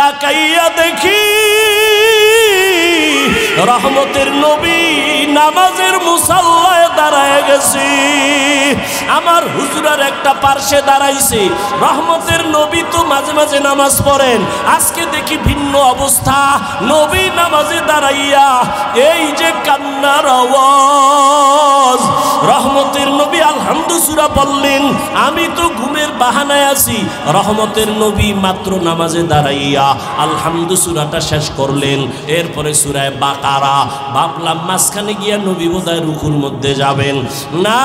তাকাইয়া দেখি রহমতের নবী নামাজের মুসাল্লায় দাঁড়ায় গেছি। আমার হুজুরের একটা পার্শ্বে দাঁড়াইছে। রহমতের নবী তো মাঝে মাঝে নামাজ পড়েন, আজকে দেখি ভিন্ন অবস্থা। নবী নামাজে দাঁড়াইয়া এই যে কান্নার আওয়াজ। রহমতের নবী আলহামদু সূরা পড়লেন, আমি তো ঘুমের বাহানায় আছি। রহমতের নবী মাত্র নামাজে দাঁড়াইয়া আলহামদু সূরাটা শেষ করলেন। এরপরে সূরা বাকারা। ভাবলাম মাঝখানে গিয়া নবী বোধহয় রুকুর মধ্যে যাবেন। না,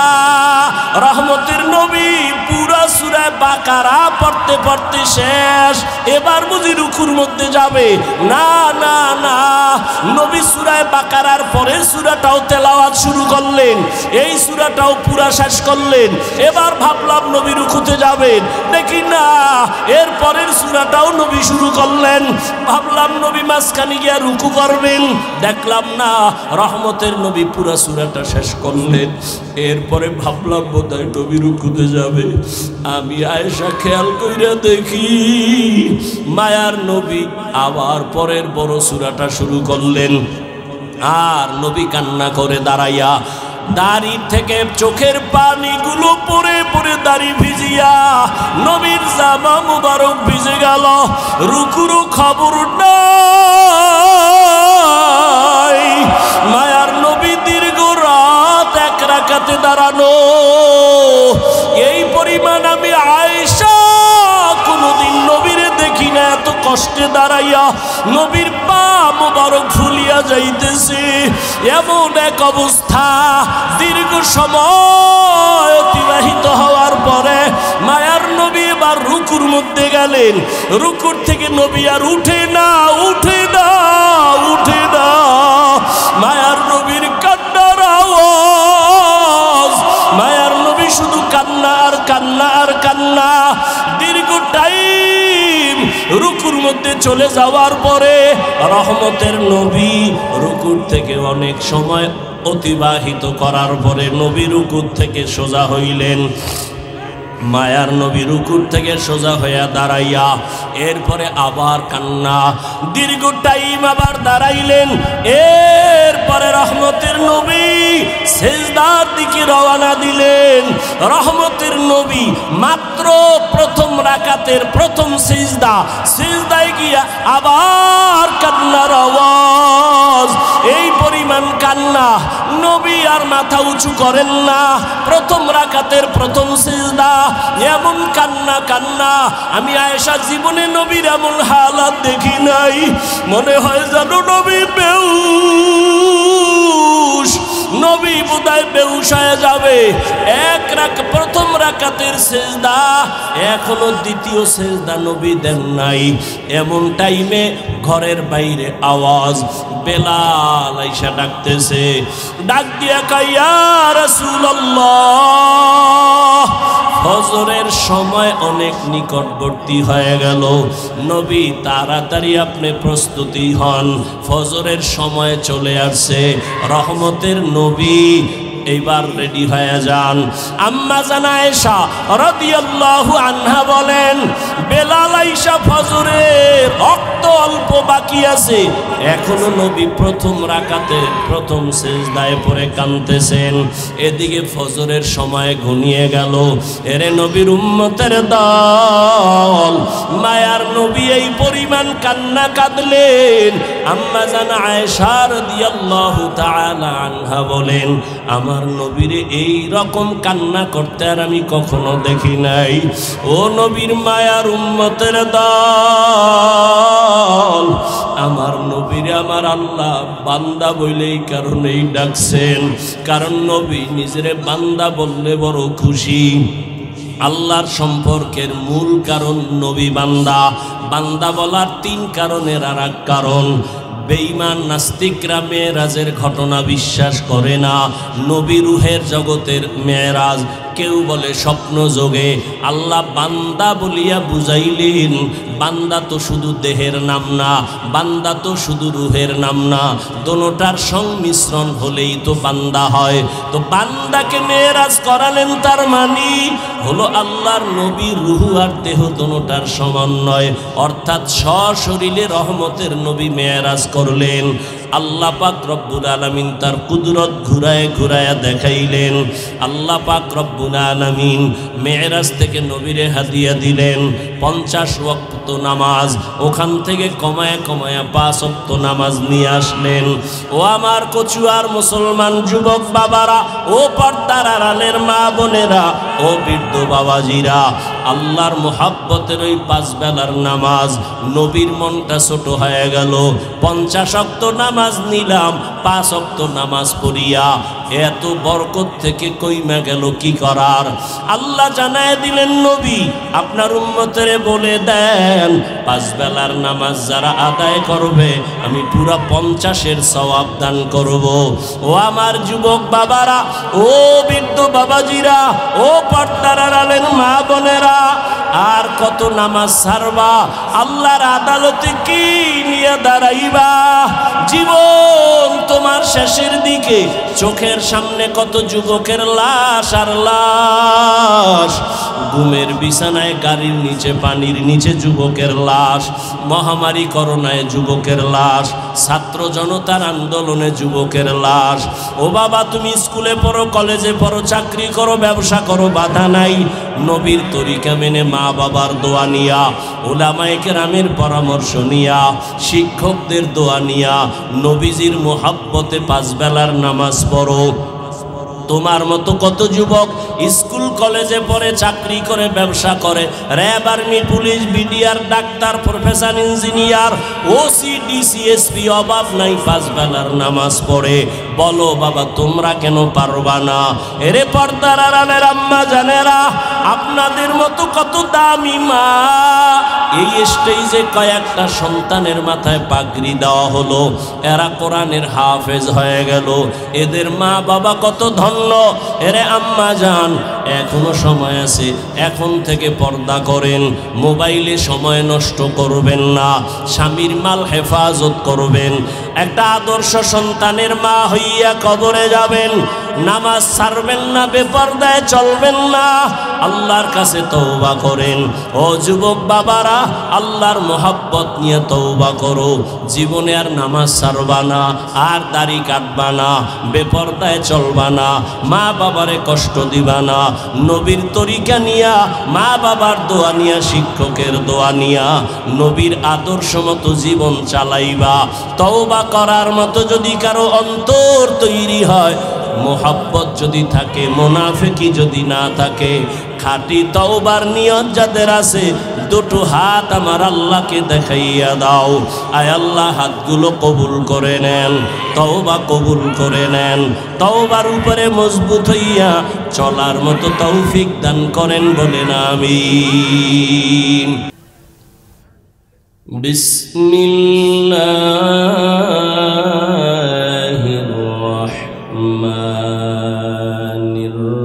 রহমতের নবী পুরা সূরা বাকারা পড়তে পড়তে শেষ, এবার বুঝি রুকুর মধ্যে যাবে। না না না, নবী সূরা বাকারার পরের সূরাটাও তেলাওয়াত শুরু করলেন, এই সূরাটাও পুরা শেষ করলেন। এবার ভাবলাম নবী রুকুতে যাবেন, দেখি না এর পরের সূরাটাও নবী শুরু করলেন। ভাবলাম নবী মাঝখানে গিয়া রুকু করবেন, দেখলাম না রহমতের নবী পুরা সূরাটা শেষ করলেন। এরপরে ভাবলাম বোধহয় নবী রুকুতে যাবে। আমি আয়েশা খেয়াল কইরা দেখি মায়ার নবী আবার পরের বড় সূরাটা শুরু করলেন। আর নবী কান্না করে দাঁড়াইয়া, দাড়ি থেকে চোখের পানিগুলো পরে পরে দাড়ি ভিজিয়া নবীর জামা মুবারক ভিজে গেল। রুকুরও খবর নাই। মায়ার নবী দীর্ঘ রাত এক রাকাতে দাঁড়ানো। এই পরিমাণ আমি আয়েশা কোনদিন নবীরে দেখি না এত কষ্টে দাঁড়াইয়া। নবীর পা মুবারক ফুলিয়া যাইতেছে, এমন এক অবস্থা। দীর্ঘ সময় অতিবাহিত হওয়ার পরে মায়ার নবী এবার রুকুর মধ্যে গেলেন। রুকুর থেকে নবী আর উঠে না, উঠে না, উঠে না। মায়ার নবীর কান্নার আওয়াজ, মায়ার নবী শুধু কান্না আর কান্না আর কান্না। দীর্ঘ টাইম রুকুর মধ্যে চলে যাওয়ার পরে রহমতের নবী রুকুর থেকে অনেক সময় অতিবাহিত করার পরে নবী রুকুর থেকে সোজা হইলেন। মায়ার নবী রুকুর থেকে সোজা হইয়া দাঁড়াইয়া এরপরে আবার কান্না। দীর্ঘ টাইম আবার দাঁড়াইলেন। এরপরে রহমতের নবী সিজদার দিকে রওনা দিলেন। রহমতের নবী মাত্র প্রথম রাকাতের প্রথম সিজদা, সিজদায় গিয়া আবার কান্নার আওয়াজ। এই পরিমাণ কান্না, নবী আর মাথা উঁচু করেন না। প্রথম রাকাতের প্রথম সিজদা, এমন কান্না কান্না। আমি আয়েশা জীবনে নবীর এমন হালাত দেখি নাই। মনে হয় যেন নবী বেহুশ, নবী বোধহয় বেহুশ হয়ে যাবে। প্রথম রাকাতের সিজদা, এখনো দ্বিতীয় সিজদা নবী দেন নাই। এমন টাইমে ঘরের বাইরে আওয়াজ, বেলাল আইসা ডাকতেছে। ডাক দিয়া কয়, ইয়া রাসূলুল্লাহ, ফজরের সময় অনেক নিকটবর্তী হয়ে গেল। নবী তাড়াতাড়ি আপনি প্রস্তুতি হন, ফজরের সময় চলে আসছে। রহমতের নবী এইবার রেডি হয়ে যান। আম্মা জান আয়েশা রাদিয়াল্লাহু আনহা বলেন, বেলাল আইসা ফজরে রক্ত অল্প বাকি আছে, এখনো নবী প্রথম রাকাতে প্রথম সিজদায় পড়ে কাঁদতেছেন। এদিকে ফজরের সময় ঘনিয়ে গেল। এরে নবীর উম্মতের দল, মায়ার নবী এই পরিমাণ কান্না কাঁদলেন। আম্মা জান আয়েশা রাদিয়াল্লাহু তাআলা আনহা বলেন, আমার নবীরে এই রকম কান্না করতে আর আমি কখনো দেখি নাই। ও নবীর মায়ার উম্মতের দল, আমার নবীরে আমার আল্লাহ বান্দা বলেই কারণেই ডাকছেন, কারণ নবী নিজেরে বান্দা বললে বড় খুশি। আল্লাহর সম্পর্কের মূল কারণ নবী বান্দা। বান্দা বলার তিন কারণের আর এক কারণ, বেঈমান নাস্তিকরা মেরাজের ঘটনা বিশ্বাস করে না। নবী রুহের জগতের মেরাজ কেউ বলে স্বপ্ন যোগে। আল্লাহ বান্দা বলিয়া বুঝাইলেন, বান্দা তো শুধু দেহের নাম না, বান্দা তো শুধু রুহের নাম না, দোনোটার সংমিশ্রণ হলেই তো বান্দা হয়। তো বান্দাকে মেরাজ করালেন, তার মানে হলো আল্লাহর নবী রুহু আর দেহ দোনোটার সমন্বয়, অর্থাৎ সশরীরে রহমতের নবী মেরাজ করলেন। আল্লাহ পাক রব্বুল আলামিন তার কুদরত ঘুরায় ঘুরায়া দেখাইলেন। আল্লাহ পাক রব্বুল আলামিন মেরাজ থেকে নবীরে হাদিয়া দিলেন 50 ওয়াক্ত নামাজ, ওখান থেকে কমায়া কমায়া 5 ওয়াক্ত নামাজ নিয়ে আসলেন। ও আমার কচুয়ার মুসলমান যুবক বাবারা, ও পর্দার আড়ালের মা বোনেরা, ও বৃদ্ধ বাবাজিরা, আল্লাহর মোহাব্বতের ওই 5 বেলার নামাজ, নবীর মনটা ছোট হয়ে গেল। 50 ওয়াক্ত নামাজ নিলাম, 5 ওয়াক্ত নামাজ পড়িয়া এত বরকত থেকে কইমা গেল কি করার? আল্লাহ জানায় দিলেন, নবী আপনার উম্মতেরে বলে দেন 5 বেলার নামাজ যারা আদায় করবে আমি পুরা 50-এর সওয়াব দান করব। ও আমার যুবক বাবারা, ও বৃদ্ধ বাবাজিরা, ও পর্দার আড়ালের মা বোনেরা, আর কত নামাজ ছাড়বা? আল্লাহর আদালতে কি নিয়ে দাঁড়াইবা? জীবন তোমার শেষের দিকে, চোখের সামনে কত যুবকের লাশ আর লাশ, ঘুমের বিছানায়, গাড়ির নিচে, পানির নিচে যুবকের লাশ, মহামারী করোনায় যুবকের লাশ, ছাত্র জনতার আন্দোলনে যুবকের লাশ। ও বাবা, তুমি স্কুলে পড়ো, কলেজে পড়ো, চাকরি করো, ব্যবসা করো, বাধা নাই, নবীর তরিকা মেনে মা বাবার দোয়া নিয়া, উলামায়ে কেরামের পরামর্শ নিয়া, শিক্ষকদের দোয়া নিয়া, নবীজির মোহাব্বতে 5 বেলার নামাজ পড়ো। তোমার মতো কত যুবক স্কুল কলেজে পড়ে, চাকরি করে, ব্যবসা করে, RAB, army, police, BDR, doctor, professor, engineer, OC, DC, SP, অভাব নাই, 5 বেলার নামাজ পড়ে। বলো বাবা, তোমরা কেন পারবা না? এরে পর্দার আড়ালের আম্মা জানেরা, আপনাদের মতো কত দামি মা, এই স্টেজে কয়েকটা সন্তানের মাথায় পাগড়ি দেওয়া হলো, এরা কোরআনের হাফেজ হয়ে গেল, এদের মা বাবা কত ধন্য। এরে আম্মা জান, এখনো সময় আছে, এখন থেকে পর্দা করেন, মোবাইলে সময় নষ্ট করবেন না, স্বামীর মাল হেফাজত করবেন। একটা আদর্শ সন্তানের মা হইয়া কবরে যাবেন, নামাজ ছাড়বেন না, বেপরদায় চলবেন না, আল্লাহর কাছে তওবা করেন। ও যুবক বাবারা, আল্লাহর মোহাব্বত নিয়ে তওবা করো, জীবনে আর নামাজ ছাড়বা না, আর দাড়ি কাটবা না, বেপরদায় চলবা না, মা বাবারে কষ্ট দিবা না, নবীর তরিকা নিয়া, মা বাবার দোয়া নিয়া, শিক্ষকের দোয়া নিয়া, নবীর আদর্শ মতো জীবন চালাইবা। তওবা করার মতো যদি কারো অন্তর তৈরি হয়, মোহাব্বত যদি থাকে, মুনাফিকি যদি না থাকে, খাঁটি তওবার নিয়ত যাদের আছে, দুটো হাত আমার আল্লাহকে দেখাইয়া দাও। আয় আল্লাহ, হাতগুলো কবুল করে নেন, তওবা কবুল করে নেন, তওবার উপরে মজবুত হইয়া চলার মতো তৌফিক দান করেন, বলেন আমিন। বিসমিল্লাহির রহমানির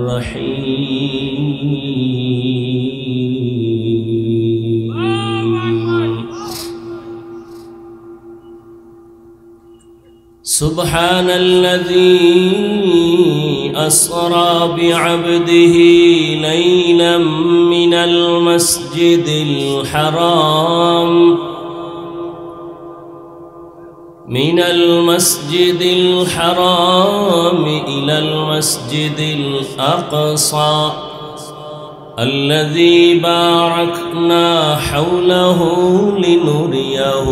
রহিম। সুবহানাল্লাযী أسرى بعبده ليلا من المسجد الحرام إلى المسجد الأقصى الذي باركنا حوله لنريه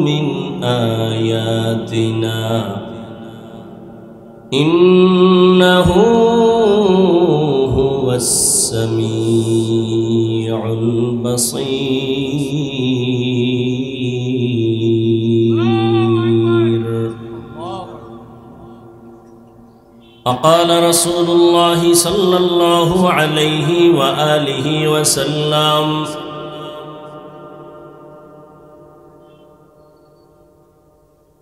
من آياتنا إنه هو السميع البصير. وقال رسول الله صلى الله عليه وآله وسلم: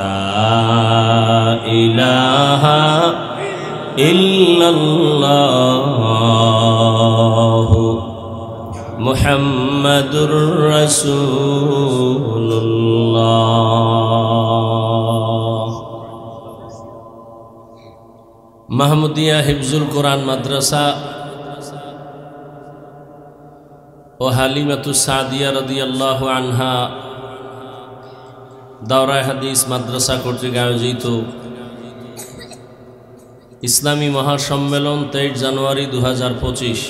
লা ইলাহা ইল্লাল্লাহু মুহাম্মাদুর রাসূলুল্লাহ। মাহমুদিয়া হিফজুল কোরআন মাদ্রাসা ও হালিমাতুস সাদিয়া রাদিয়াল্লাহু আনহা দাওরায়ে হাদিস মাদ্রাসা কর্তৃক আয়োজিত ইসলামী মহাসম্মেলন 23 জানুয়ারি 2025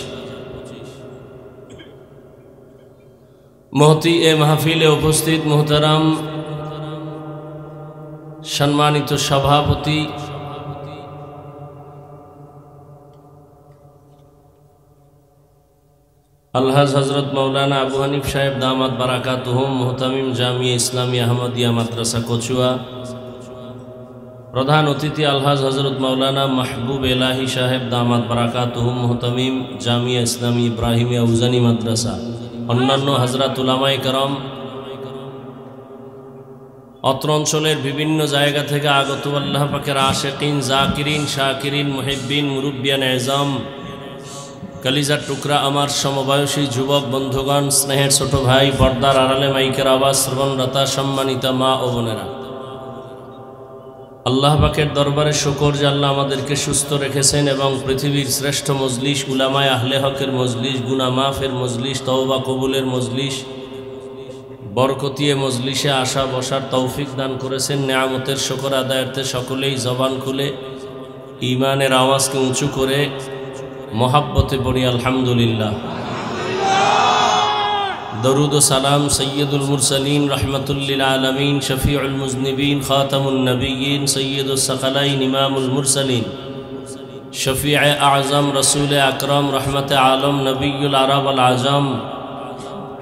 মহতি এ মাহফিলে উপস্থিত মোহতারাম সম্মানিত সভাপতি আলহাজ হজরত মৌলানা আবু হানিফ সাহেব দামাত বারাকাতুহুম মুহতামিম জামিয়া ইসলামী আহমদিয়া মাদ্রাসা কচুয়া, প্রধান অতিথি আলহাজ হজরত মৌলানা মাহবুব এলাহি সাহেব দামাত বারাকাতুহুম মুহতামিম জামিয়া ইসলামী ইব্রাহিমিয়া উজানি মাদ্রাসা, অন্যান্য হজরত উলামায়ে কেরাম, অত্র অঞ্চলের বিভিন্ন জায়গা থেকে আগত আল্লাহ পাকের আশিকিন, জাকিরিন, শাকিরিন, মুহিব্বিন, মুরব্বিয়ান এজাম, কলিজার টুকরা আমার সমবয়সী যুবক বন্ধুগণ, স্নেহের ছোট ভাই, পর্দার আড়ালে মাইকের আওয়াজ শ্রবণরতা সম্মানিতা মা ও বোনেরা, আল্লাহ পাকের দরবারে শুকর যে আল্লাহ আমাদেরকে সুস্থ রেখেছেন এবং পৃথিবীর শ্রেষ্ঠ মজলিস, উলামায়ে আহলে হকের মজলিস, গুনাহ মাফের মজলিস, তওবা কবুলের মজলিস, বরকতিয়ে মজলিসে আসা বসার তৌফিক দান করেছেন। নেয়ামতের শুকর আদায়ার্থে সকলেই জবান খুলে ঈমানের আওয়াজকে উঁচু করে মোহাব্বতে পড়ি আলহামদুলিল্লাহ। দরুদ ও সালাম সৈয়দুল মুরসালিন রহমতুল্লিল আলমিন শফিউল মুজনিবিন খাতামুন নবিয়্যিন সৈয়দুস সাকালাইন ইমামুল মুরসালিন শফিয়ে আজম রসুল আকরম রহমতে আলম নবিয়ুল আরব আল আজম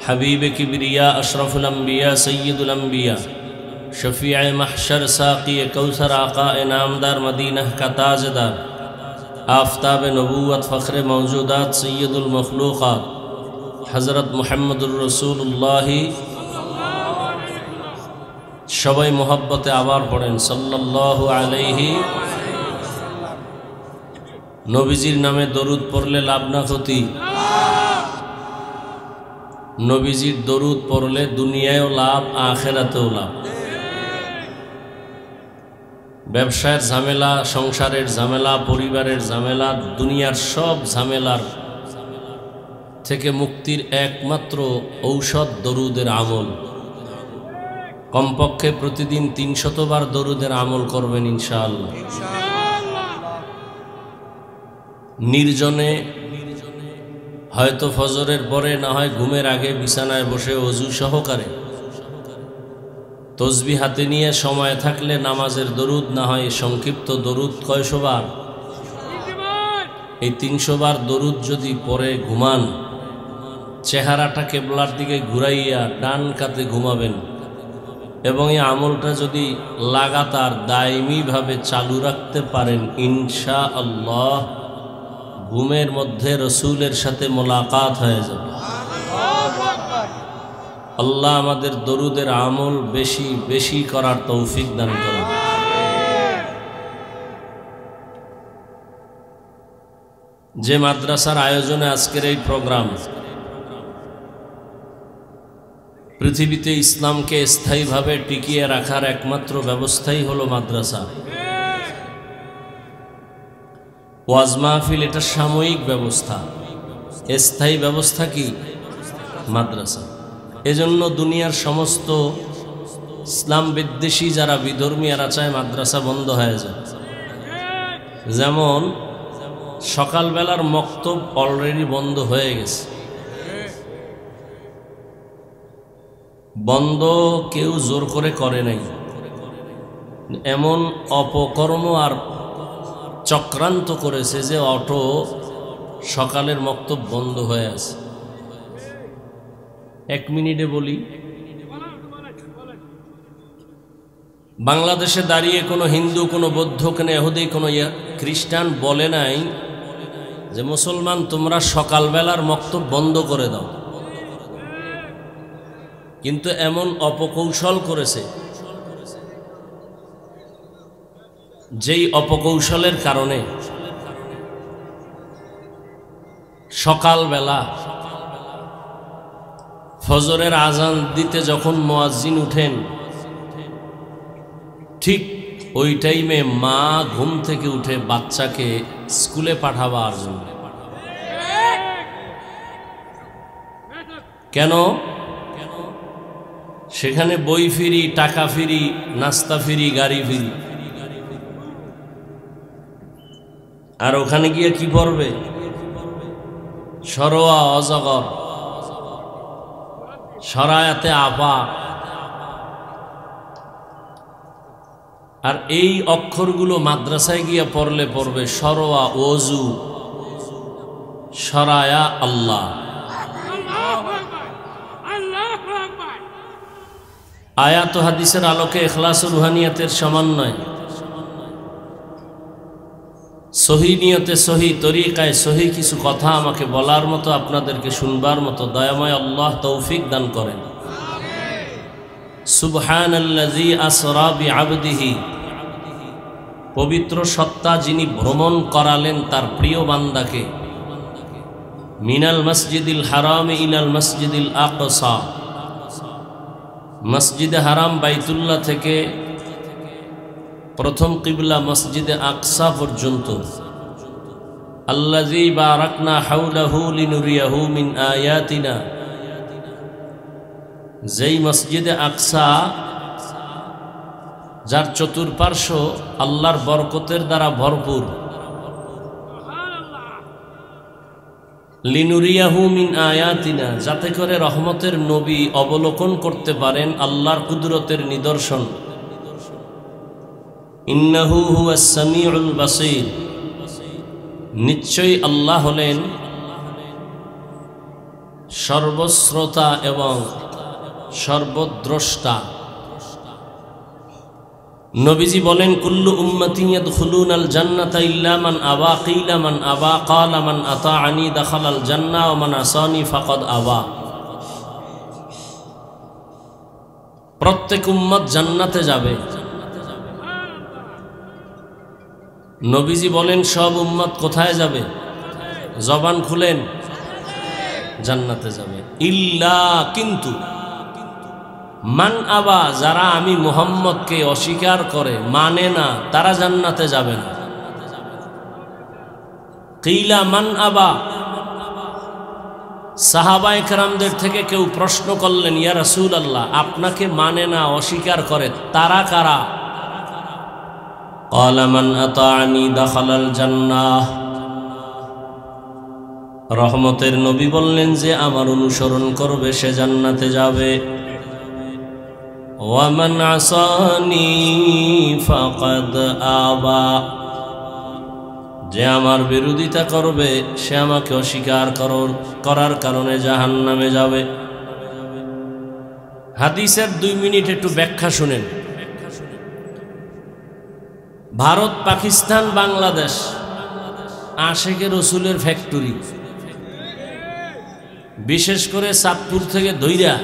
হাবিব কিবরিয়া अशरफुल अंबिया सय्यदुल अंबिया शफीए महशर साक़ी कौसर आका इनामदार मदीना का ताजदार आफताब नबूवत फ़ख्र मौजूदात सय्यदुल मखलूक़ात हज़रत मुहम्मदुर रसूलुल्लाह सबाई मोहब्बते आबार पड़ें सल्लल्लाहु अलैहि नबीजिर नामे दरूद पढ़ले लाभ ना क्षति। নবীজির দরুদ পড়লে দুনিয়ায়ও লাভ, আখিরাতেও লাভ। ব্যবসায়ের ঝামেলা, সংসারের ঝামেলা, পরিবারের ঝামেলা, দুনিয়ার সব ঝামেলার থেকে মুক্তির একমাত্র ঔষধ দরুদের আমল। কমপক্ষে প্রতিদিন 300 বার দরুদের আমল করবেন ইনশাআল্লাহ। নির্জনে, হয়তো ফজরের পরে, না হয় ঘুমের আগে বিছানায় বসে অজু সহকারে তসবিহ হাতে নিয়ে সময় থাকলে নামাজের দরুদ, না হয় সংক্ষিপ্ত দরুদ কয়শো বার, এই 300 বার দরুদ যদি পরে ঘুমান, চেহারাটা কিবলার দিকে ঘুরাইয়া ডান কাতে ঘুমাবেন এবং এই আমলটা যদি লাগাতার দায়মিভাবে চালু রাখতে পারেন ইনশাআল্লাহ ঘুমের মধ্যে রসুলের সাথে মোলাকাত হয়ে যাবে। আল্লাহ আমাদের দরুদের আমল বেশি বেশি করার তৌফিক দান করেন। যে মাদ্রাসার আয়োজনে আজকের এই প্রোগ্রাম, পৃথিবীতে ইসলামকে স্থায়ীভাবে টিকিয়ে রাখার একমাত্র ব্যবস্থাই হলো মাদ্রাসা। ওয়াজ মাহফিল এটা সাময়িক ব্যবস্থা, স্থায়ী ব্যবস্থা কি মাদ্রাসা। এজন্য দুনিয়ার সমস্ত ইসলাম বিদ্বেষী যারা বিধর্মী, এরা চায় মাদ্রাসা বন্ধ হয়ে যায়। যেমন সকালবেলার মক্তব অলরেডি বন্ধ হয়ে গেছে, বন্ধ কেউ জোর করে করে নাই, এমন অপকর্ম আর চক্রান্ত করেছে যে অটো সকালের মক্তব বন্ধ হয়ে আছে। 1 মিনিটে বলি, বাংলাদেশে দাঁড়িয়ে কোনো হিন্দু, কোনো বৌদ্ধ, কোনো ইহুদি, কোনো খ্রিস্টান বলে নাই যে মুসলমান তোমরা সকালবেলার মক্তব বন্ধ করে দাও, কিন্তু এমন অপকৌশল করেছে যেই অপকৌশলের কারণে সকালবেলা ফজরের আজান দিতে যখন মুয়াজ্জিন উঠেন, ঠিক ওই টাইমে মা ঘুম থেকে উঠে বাচ্চাকে স্কুলে পাঠাবার জন্য। কেন? সেখানে বই ফ্রি, টাকা ফ্রি, নাস্তা ফ্রি, গাড়ি ফ্রি। আর ওখানে গিয়ে কি পড়বে? সরোয়া অজগর, সরায়াতে আপা। আর এই অক্ষরগুলো মাদ্রাসায় গিয়ে পড়লে পড়বে সরোয়া ওযু, সরায়া আল্লাহ। আয়াত ও হাদিসের আলোকে ইখলাস ও রুহানিয়াতের সমন্বয়, সহি নিয়তে সহি তরিকায় সহি কিছু কথা আমাকে বলার মতো, আপনাদেরকে শুনবার মতো দয়াময় আল্লাহ তৌফিক দান করেন। সুবহানাল্লাযী আসরা বিআবদিহি, পবিত্র সত্তা যিনি ভ্রমণ করালেন তার প্রিয় বান্দাকে, মিনাল মসজিদিল হারাম ইলাল মসজিদিল আকসা, মসজিদে হারাম বাইতুল্লাহ থেকে প্রথম কিবলা মসজিদে আকসা পর্যন্ত। আল্লাযী বারাকনা হাওলাহু লিনুরিয়াহু মিন আয়াতিনা, যেই মসজিদে আকসা যার চতুর্পার্শ্ব আল্লাহর বরকতের দ্বারা ভরপুর। লিনুরিয়াহু মিন আয়াতিনা, যাতে করে রহমতের নবী অবলোকন করতে পারেন আল্লাহর কুদরতের নিদর্শন। ইন্নাহু হুয়াস সামিউল বাসীর, নিশ্চয়ই আল্লাহ হলেন সর্বশ্রোতা এবং সর্বদ্রষ্টা। নবীজি বলেন, কুল্লু উম্মতি ইয়াদখুলুনাল জান্নাতা ইল্লা মান আবা, কিলা মান আবা, ক্বালা মান আতাআনি দাখালাল জান্নাহ ওয়া মান আসানি ফাকাদ আবা। প্রত্যেক উম্মত জান্নাতে যাবে। নবীজি বলেন, সব উম্মত কোথায় যাবে? জবান খুলেন, জান্নাতে যাবে। ইল্লা, কিন্তু, মান আবা, যারা আমি মুহাম্মদকে অস্বীকার করে, মানে না, তারা জান্নাতে যাবে না। কিলা মান আবা, সাহাবায়ে কেরামদের থেকে কেউ প্রশ্ন করলেন, ইয়া রাসূলুল্লাহ, আপনাকে মানে না, অস্বীকার করে, তারা কারা? ক্বালা মান আতাআনি দাখালাল জান্নাহ, রহমতের নবী বললেন, যে আমার অনুসরণ করবে সে জান্নাতে যাবে। ওয়া মান আসানি ফাকাদ আবা, যে আমার বিরোধিতা করবে সে আমাকে অস্বীকার করার কারণে জাহান্নামে যাবে। হাদিসের 2 মিনিট একটু ব্যাখ্যা শুনেন। ভারত, পাকিস্তান, বাংলাদেশ আশেকে রসুলের ফ্যাক্টরি। বিশেষ করে চাঁদপুর থেকে ধইরা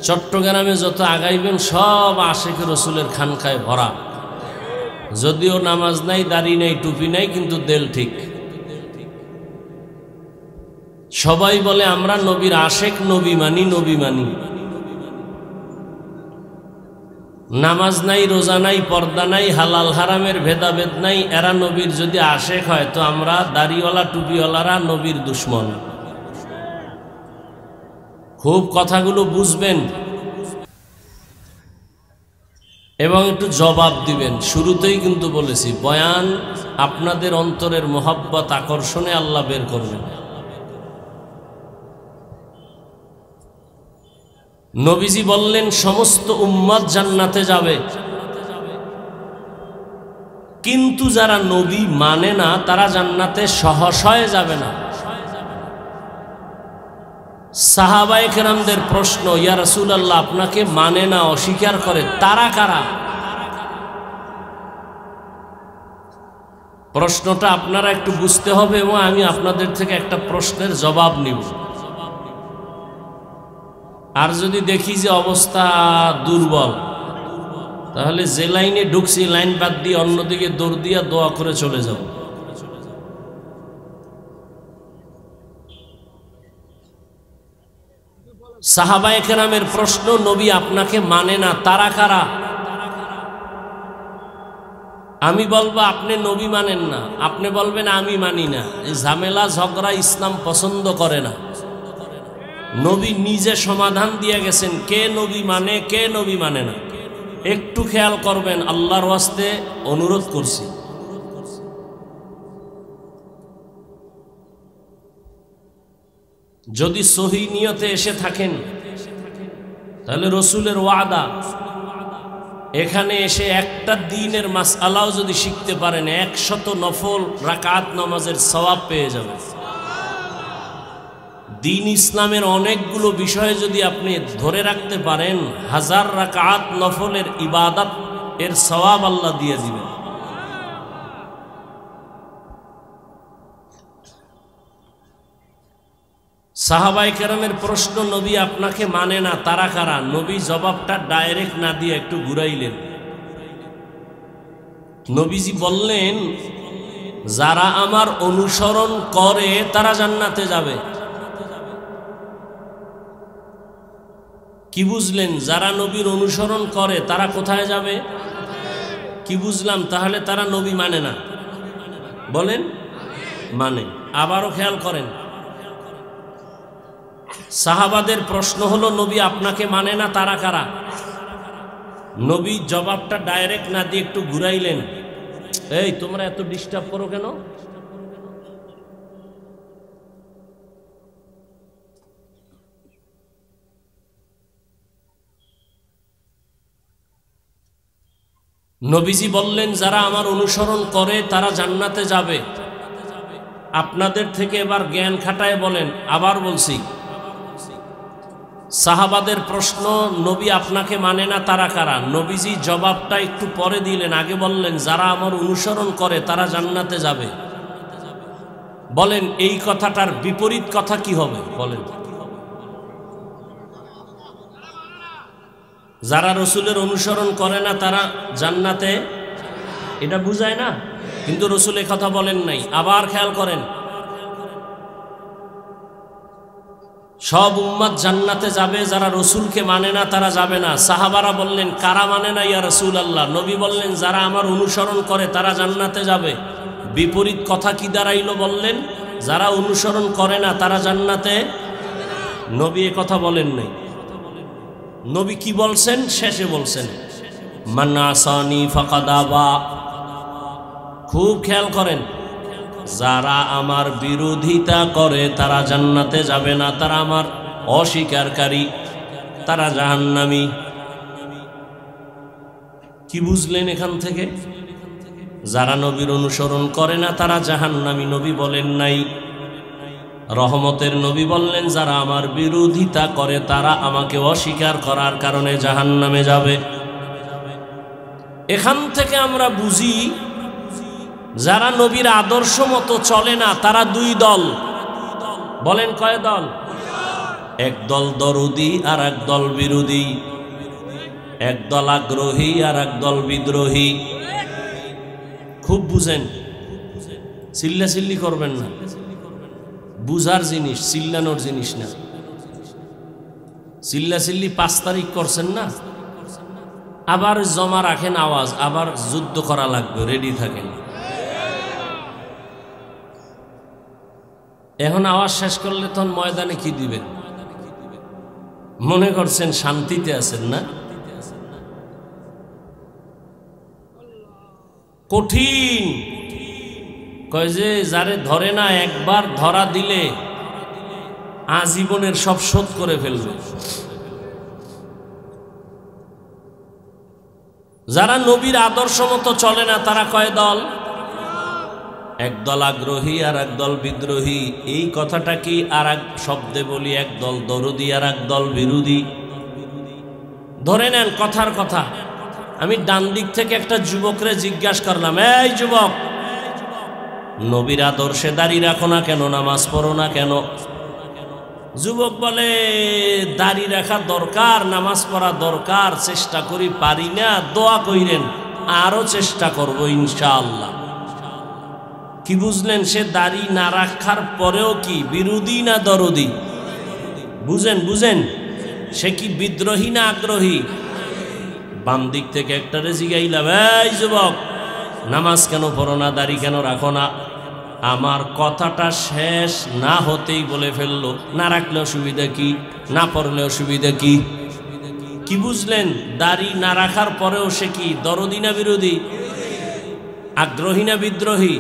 চট্টগ্রামে যত আগাইবেন সব আশেকে রসুলের খানকায় ভরা। যদিও নামাজ নাই, দাড়ি নাই, টুপি নাই, কিন্তু দেল ঠিক। সবাই বলে আমরা নবীর আশেক, নবী মানি, নবী মানি। নামাজ নাই, রোজা নাই, পর্দা নাই, হালাল হারামের ভেদাভেদ নাই। এরা নবীর যদি আশেক হয় তো আমরা দাড়িওয়ালা টুপিওয়ালারা নবীর দুশ্মন। খুব কথাগুলো বুঝবেন এবং একটু জবাব দিবেন। শুরুতেই কিন্তু বলেছি, বয়ান আপনাদের অন্তরের মোহাব্বত আকর্ষণে আল্লাহ বের করবেন। নবীজি বললেন, সমস্ত উম্মত জান্নাতে যাবে, কিন্তু যারা নবী মানে না তারা জান্নাতে সহসয় যাবে না। সাহাবায়ে কেরামদের প্রশ্ন, ইয়া রাসূলুল্লাহ, আপনাকে মানে না, অস্বীকার করে, তারা কারা? প্রশ্নটা আপনারা একটু বুঝতে হবে এবং আমি আপনাদের থেকে একটা প্রশ্নের জবাব নিব। আর যদি দেখি যে অবস্থা দুর্বল, তাহলে যে লাইনে ঢুকছি লাইন বাদ দিয়ে অন্যদিকে দৌড় দিয়া দোয়া করে চলে যাব। সাহাবায়ে কেরামের প্রশ্ন, নবী আপনাকে মানে না, তারা কারা? আমি বলবো আপনি নবী মানেন না, আপনি বলবেন আমি মানি না। এই ঝামেলা ঝগড়া ইসলাম পছন্দ করে না। নবী নিজে সমাধান দিয়ে গেছেন কে নবী মানে কে নবী মানে না। একটু খেয়াল করবেন, আল্লাহর ওয়াস্তে অনুরোধ করছি। যদি সহি নিয়তে এসে থাকেন তাহলে রসুলের ওয়াদা, এখানে এসে একটা দ্বীনের মাসআলাও যদি শিখতে পারেন 100 নফল রাকাত নামাজের সওয়াব পেয়ে যাবেন। দ্বীন ইসলামের অনেকগুলো বিষয় যদি আপনি ধরে রাখতে পারেন 1000 রাকাত নফলের ইবাদত এর সওয়াব আল্লাহ দিয়ে দিবেন। সাহাবায়ে কেরামের প্রশ্ন, নবী আপনাকে মানে না, তারা কারা? নবী জবাবটা ডাইরেক্ট না দিয়ে একটু ঘুরাইলেন। নবীজি বললেন, যারা আমার অনুসরণ করে তারা জান্নাতে যাবে। কি বুঝলেন? যারা নবীর অনুসরণ করে তারা কোথায় যাবে? কি বুঝলাম? তাহলে তারা নবী মানে না। বলেন মানে। আবারও খেয়াল করেন, সাহাবাদের প্রশ্ন হলো, নবী আপনাকে মানে না, তারা কারা? নবী জবাবটা ডাইরেক্ট না দিয়ে একটু ঘুরাইলেন। এই তোমরা এত ডিস্টার্ব করো কেন? নবীজি বললেন, যারা আমার অনুসরণ করে তারা জান্নাতে যাবে। আপনাদের থেকে এবার জ্ঞান খাটায় বলেন। আবার বলছি, সাহাবাদের প্রশ্ন, নবী আপনাকে মানে না, তারা কারা? নবীজি জবাবটা একটু পরে দিলেন, আগে বললেন, যারা আমার অনুসরণ করে তারা জান্নাতে যাবে। বলেন এই কথাটার বিপরীত কথা কি হবে? বলেন। যারা রসুলের অনুসরণ করে না তারা জান্নাতে, এটা বুঝায় না? কিন্তু রসুল এ কথা বলেন নাই। আবার খেয়াল করেন, সব উম্মত জান্নাতে যাবে, যারা রসুলকে মানে না তারা যাবে না। সাহাবারা বললেন, কারা মানে না ইয়া রাসূলুল্লাহ? নবী বললেন, যারা আমার অনুসরণ করে তারা জান্নাতে যাবে। বিপরীত কথা কি দাঁড়াইল? বললেন, যারা অনুসরণ করে না তারা জান্নাতে। নবী এ কথা বলেন নাই। নবী কি বলছেন? শেষে বলছেন, মান আসানি ফাকাদ আবা। খুব খেয়াল করেন, যারা আমার বিরোধিতা করে তারা জান্নাতে যাবে না, তারা আমার অস্বীকারী, তারা জাহান্নামী। কি বুঝলেন এখান থেকে? যারা নবীর অনুসরণ করে না তারা জাহান্নামী নবী বলেন নাই। রহমতের নবী বললেন, যারা আমার বিরোধিতা করে তারা আমাকে অস্বীকার করার কারণে জাহান্নামে যাবে। এখান থেকে আমরা বুঝি, যারা নবীর আদর্শ মতো চলে না তারা দুই দল। বলেন কয় দল? এক দল দরদি আর এক দল বিরোধী, এক দল আগ্রহী আর এক দল বিদ্রোহী। খুব বুঝেন, চিল্লাচিল্লি করবেন না। বুঝার জিনিস, চিল্লানোর জিনিস না। চিল্লাচিল্লি 5 তারিখ করছেন না, আবার জমা রাখেন আওয়াজ, আবার যুদ্ধ করা লাগবে, রেডি থাকেন। এখন আওয়াজ শেষ করলে তখন ময়দানে কি দিবেন? মনে করছেন শান্তিতে আছেন না? কঠিন। কয় যে যারে ধরে না, একবার ধরা দিলে আজীবনের সব শোধ করে ফেলবে। যারা নবীর আদর্শ মতো চলে না তারা কয় দল? এক দল আগ্রহী আর এক দল বিদ্রোহী। এই কথাটা কি আর এক শব্দে বলি, এক দল দরদি আর এক দল বিরোধী। ধরে নেন কথার কথা, আমি ডান দিক থেকে একটা যুবকরে জিজ্ঞাসা করলাম, এই যুবক, নবীর আদর্শে দাঁড়িয়ে রাখো না কেন, নামাজ পড়ো না কেন? যুবক বলে দাড়ি রাখা দরকার, নামাজ পড়া দরকার, চেষ্টা করি পারি না, দোয়া কইরেন, আরো চেষ্টা করব ইনশাআল্লাহ। কি বুঝলেন? সে দাড়ি না রাখার পরেও কি বিরোধী না দরদি? বুঝেন বুঝেন, সে কি বিদ্রোহী না আগ্রহী? বাম দিক থেকে একটা জিগাইলাম, এই যুবক নামাজ কেন পড়ো না, দাড়ি কেন রাখো না? আমার কথাটা শেষ না হতেই বলে ফেললো, না রাখলে অসুবিধা কি, না পড়লে অসুবিধা কি? কি বুঝলেন? দাড়ি না রাখার পরেও সে কি দরদি না বিরোধী, আগ্রহী না বিদ্রোহী?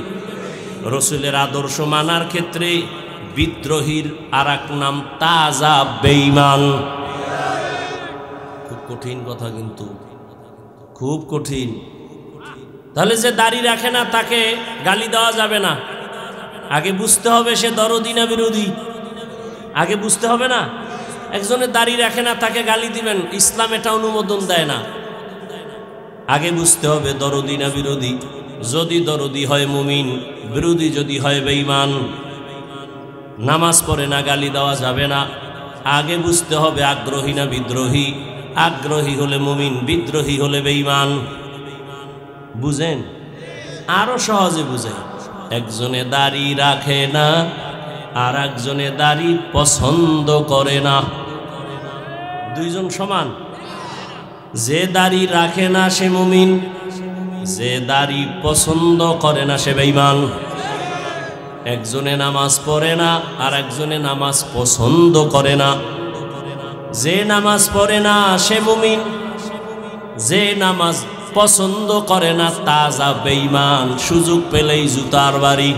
রসুলের আদর্শ মানার ক্ষেত্রে বিদ্রোহীর আর এক নাম তাজা বেঈমান। খুব কঠিন কথা, কিন্তু খুব কঠিন। তাহলে যে দাড়ি রাখে না তাকে গালি দেওয়া যাবে না, আগে বুঝতে হবে সে দরদি না বিরোধী, আগে বুঝতে হবে না। একজনের দাড়ি রাখে না তাকে গালি দিবেন, ইসলাম এটা অনুমোদন দেয় না। আগে বুঝতে হবে দরদি না বিরোধী। যদি দরদি হয় মুমিন, বিরোধী যদি হয় বেঈমান। নামাজ পড়ে না গালি দেওয়া যাবে না, আগে বুঝতে হবে আগ্রহী না বিদ্রোহী। আগ্রহী হলে মুমিন, বিদ্রোহী হলে বেঈমান। বুঝেন? আরো সহজে বুঝেন। একজনে দাড়ি রাখে না, আর একজনে দাড়ি পছন্দ করে না, দুইজন সমান? যে দাড়ি রাখে না সে মুমিন, যে দাড়ি পছন্দ করে না সে বেঈমান। একজনে নামাজ পড়ে না, আর একজনে নামাজ পছন্দ করে না। যে নামাজ পড়ে না সে মুমিন, যে নামাজ পছন্দ করে না তাজা বেঈমান। সুযোগ পেলেই জুতার বাড়ি।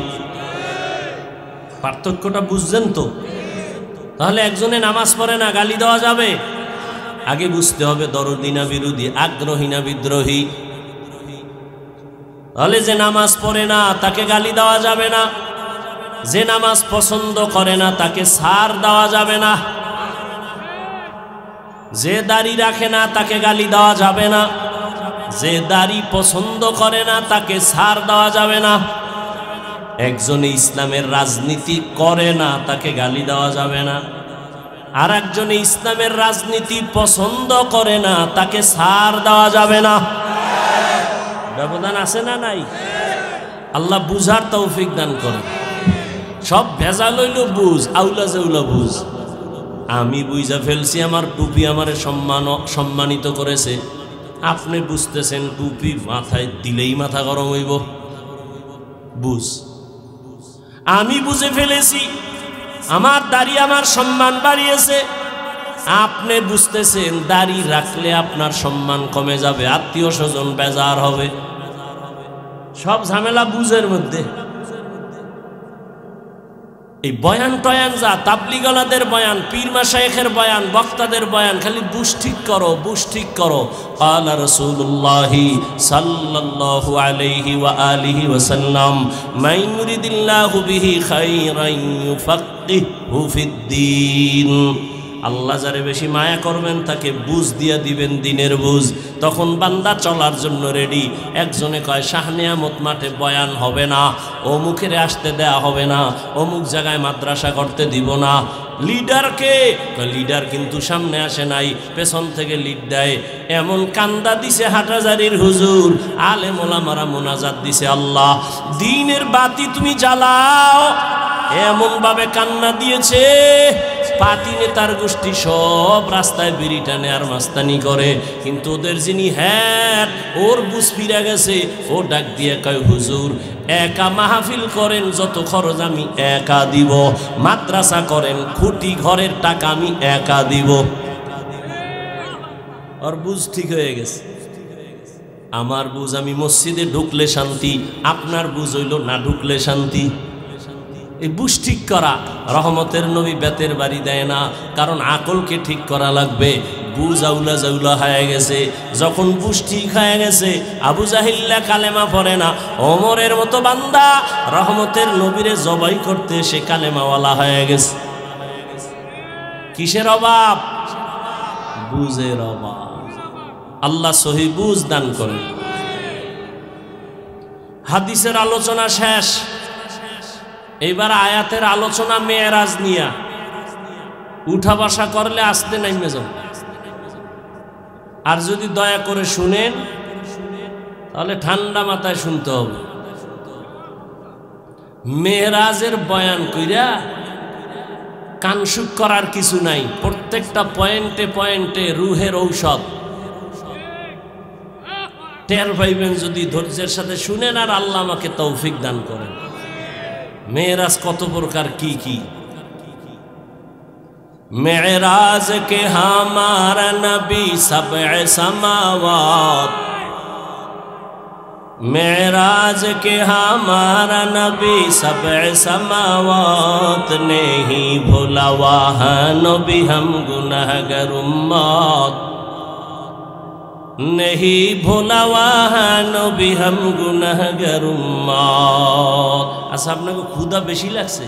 পার্থক্যটা বুঝছেন তো? তাহলে একজনে নামাজ পড়ে না গালি দেওয়া যাবে, আগে বুঝতে হবে দরদি না বিরোধী, আগ্রহী না বিদ্রোহী। তাহলে যে নামাজ পড়ে না তাকে গালি দেওয়া যাবে না, যে নামাজ পছন্দ করে না তাকে ছাড় দেওয়া যাবে না। যে দাড়ি রাখে না তাকে গালি দেওয়া যাবে না, যে দাড়ি পছন্দ করে না তাকে ছাড় দেওয়া যাবে না। একজনে ইসলামের রাজনীতি করে না তাকে গালি দেওয়া যাবে না, আর একজনে ইসলামের রাজনীতি পছন্দ করে না তাকে ছাড় দেওয়া যাবে না। ব্যবধান আছে না নাই? আল্লাহ বুঝার তৌফিক দান করেন। সব ভেজাল হইল বুঝ, আউলা জাউলা বুঝ। আমি বুঝা ফেলছি, আমার টুপি আমারে সম্মানিত করেছে। আপনি বুঝতেছেন টুপি মাথায় দিলেই মাথা গরম হইব, বুঝ। আমি বুঝে ফেলেছি আমার দাড়ি আমার সম্মান বাড়িয়েছে। আপনি বুঝতেছেন দাড়ি রাখলে আপনার সম্মান কমে যাবে, আত্মীয় স্বজন বেজার হবে। সব ঝামেলা বুঝের মধ্যে। এই বয়ান টয়ান যা তাবলিগলাদের বয়ান, পীর মাশায়েখের বয়ান, বক্তাদের বয়ান, খালি বুঝ ঠিক করো, বুঝ ঠিক করো। ক্বালা রাসূলুল্লাহ সাল্লাল্লাহু আলাইহি ওয়া আলিহি ওয়াসাল্লাম, মান ইউরিদিল্লাহু বিহি খায়রান ইউফাক্কিহু ফিদ্দীন। আল্লাহ যারে বেশি মায়া করবেন তাকে বুঝ দিয়া দিবেন, দিনের বুঝ। তখন বান্দা চলার জন্য রেডি। একজনে কয় শাহ নিয়ামত মাঠে বয়ান হবে না, অমুকের আসতে দেয়া হবে না, অমুক জায়গায় মাদ্রাসা করতে দিব না। লিডারকে? লিডার কিন্তু সামনে আসে নাই, পেছন থেকে লিড দেয়। এমন কান্দা দিছে হাটাজারির হুজুর, আলেম ওলামারা মোনাজাত দিছে, আল্লাহ দ্বীনের বাতি তুমি জ্বালাও, এমন ভাবে কান্না দিয়েছে। পাতি নেতার গোষ্ঠী সব রাস্তায় বিড়ি টানে আর মাস্তানি করে, কিন্তু ওদের যিনি হেড, ওর বুঝ ফিরে গেছে। ও ডাক দিয়ে কয়, হুজুর একা মাহফিল করেন, যত খরচ আমি একা দিব। মাদ্রাসা করেন, খুঁটি ঘরের টাকা আমি একা দিব। ওর বুঝ ঠিক হয়ে গেছে। আমার বুঝ আমি মসজিদে ঢুকলে শান্তি, আপনার বুঝ হইল না ঢুকলে শান্তি। এই বুঝ ঠিক করা। রহমতের নবী বেতের বাড়ি দেয় না, কারণ আকলকে ঠিক করা লাগবে। বুঝ আউলা জাউলা হয়ে গেছে। যখন বুঝ ঠিক হয়ে গেছে, আবু জাহিল্লা কালেমা পড়ে না, ওমরের মতো বান্দা রহমতের নবীরে জবাই করতে সে কালেমাওয়ালা হয়ে গেছে। কিসের অভাব? বুঝের অভাব। আল্লাহ সহি বুঝ দান করেন। হাদিসের আলোচনা শেষ, এইবার আয়াতের আলোচনা মেয়েরাজ নিয়া। উঠা বসা করলে আস্তে নামে যাও। আর যদি দয়া করে শুনেন তাহলে ঠান্ডা মাথায় শুনতে হবে। মেরাজের বয়ান কইরা কানসুক করার কিছু নাই, প্রত্যেকটা পয়েন্টে পয়েন্টে রুহের ঔষধ টের পাইবেন যদি ধৈর্যের সাথে শুনেন। আর আল্লাহ আমাকে তৌফিক দান করেন। মেরাজ কত প্রকার কি কি। মেরাজ কে হামারা নবী সবএ সামাওয়াত, मेराज के हमारा नबी सबए समावात, नहीं भूला वहाँ नबी हम गुनाहगार उम्मत, नहीं भूला वहाँ नबी हम गुनाहगार उम्मत। अच्छा আপনাকে ক্ষুধা বেশি লাগছে?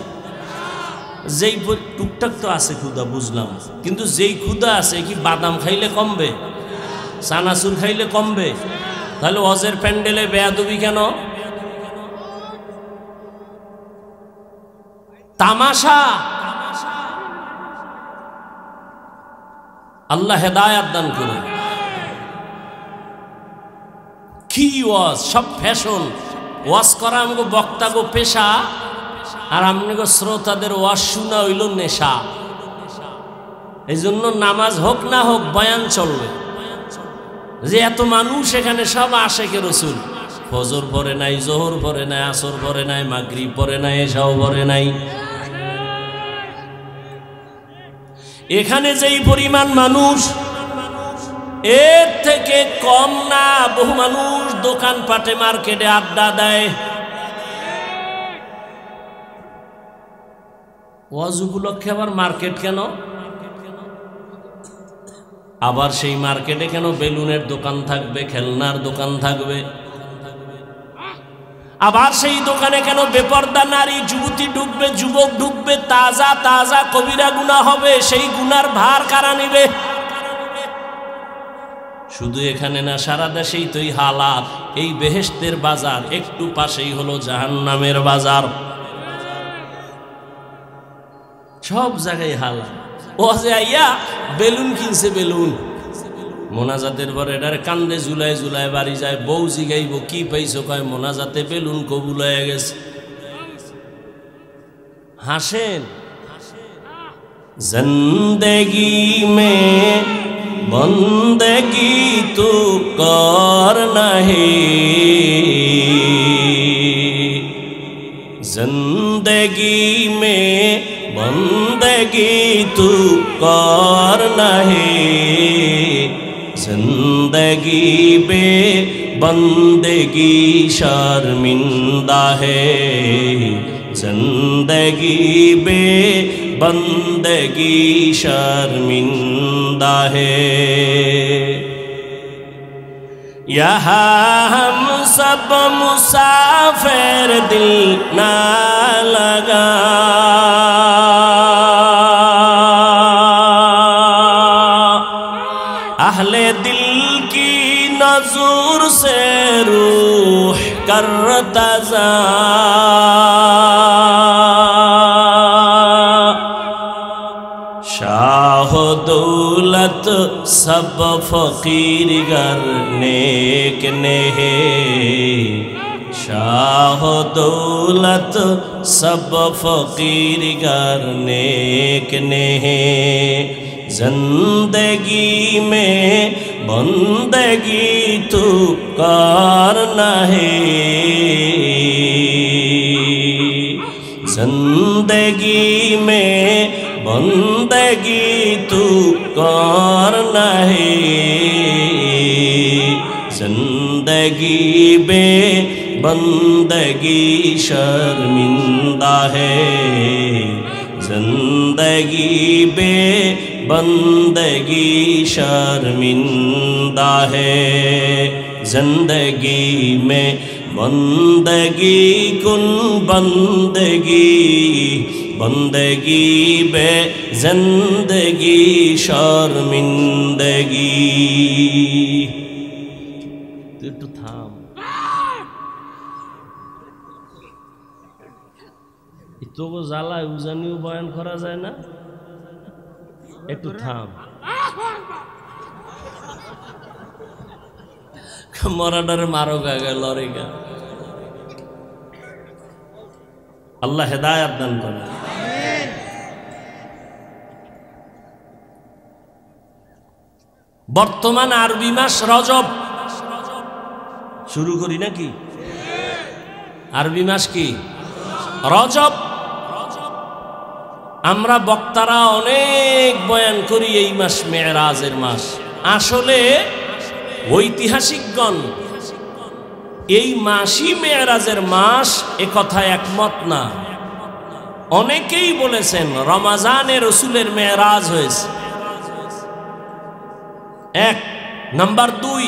যেই টুকটাক তো আছে ক্ষুধা বুঝলাম, কিন্তু যেই ক্ষুধা আছে কি বাদাম খাইলে কমবে? চানাচুর খাইলে কমবে? তাহলে ওয়াজের প্যান্ডেলে বেয়াদবি কেন? তামাশা। আল্লাহ হেদায়াত দান করুন। কি ওয়াজ, সব ফ্যাশন। ওয়াজ করা আমাকে বক্তা গো পেশা, আর আপনাকে শ্রোতাদের ওয়াজ শোনা হইল নেশা। এই জন্য নামাজ হোক না হোক বয়ান চলবে। যে এত মানুষ এখানে সব আশেকে রসুল, ফজর পড়ে নাই, জোহর পড়ে নাই, আসর পড়ে নাই, মাগরিব পড়ে নাই, এশাও পড়ে নাই। এখানে যেই পরিমাণ মানুষ, এর থেকে কম না। বহু মানুষ দোকান পাটে মার্কেটে আড্ডা দেয়। ওয়াজ উপলক্ষে আবার মার্কেট কেন? আবার সেই মার্কেটে কেন বেলুনের দোকান থাকবে, খেলনার দোকান থাকবে? আবার সেই দোকানে কেন বেপর্দা নারী যুবতী ঢুকবে, যুবক ঢুকবে? তাজা তাজা কবিরা গুনাহ হবে, সেই গুনার ভার কারা নিবে? শুধু এখানে না, সারা দেশেই তো এই হালাত। এই বেহেশতের বাজার একটু পাশেই হলো জাহান্নামের বাজার। সব জায়গায় হালাত। ও যে আইয়া বেলুন কিনছে, বেলুন মোনাজাতের পরে এটার কান্দে ঝুলায় ঝুলায় বাড়ি যায়। বউ জিগাইব কি পাইছো? কয় মোনাজাতে বেলুন কবুল হয়ে গেছে। হাসেন। জিন্দেগি মে বন্দেগি তু কর নাহি, जिंदगी में बंदगी तू कर नहीं, जिंदगी बे बंदगी शर्मिंदा है, जिंदगी बे बंदगी शर्मिंदा है। यहाँ हम सब मुसाफिर दिल ना लगा, अहले दिल की नजूर से रूह करता जा, शाह दौलत सब फकीर गर नेक ने है, शाह दौलत सब फकीर गर नेक ने है, जिंदगी में बंदगी तू करना है, जिंदगी में बंदगी तू करना है, जिंदगी बे बंदगी शर्मिंदा है, जिंदगी बे बंदगी शर्मिंदा है, जिंदगी में बंदगी कुन बंदगी, बंदगी बे जिंदगी शर्मिंदगी। তুই একটু থাম। তবু জ্বালায় উজানিও বয়ান করা যায় না। একটু থাম, মরাডারে মারো গাগে লড়ে গা। আল্লাহ হেদায়াত দান করে। বর্তমান আরবি মাস রজব শুরু করি নাকি? আরবি মাস কি? রজব। আমরা বক্তারা অনেক বয়ান করি এই মাস মেরাজের মাস। আসলে ঐতিহাসিকগণ এই মাসই মেরাজের মাস এ কথায় একমত না। অনেকেই বলেছেন রমাজানে রসুলের মেরাজ হয়েছে। এক নাম্বার, দুই,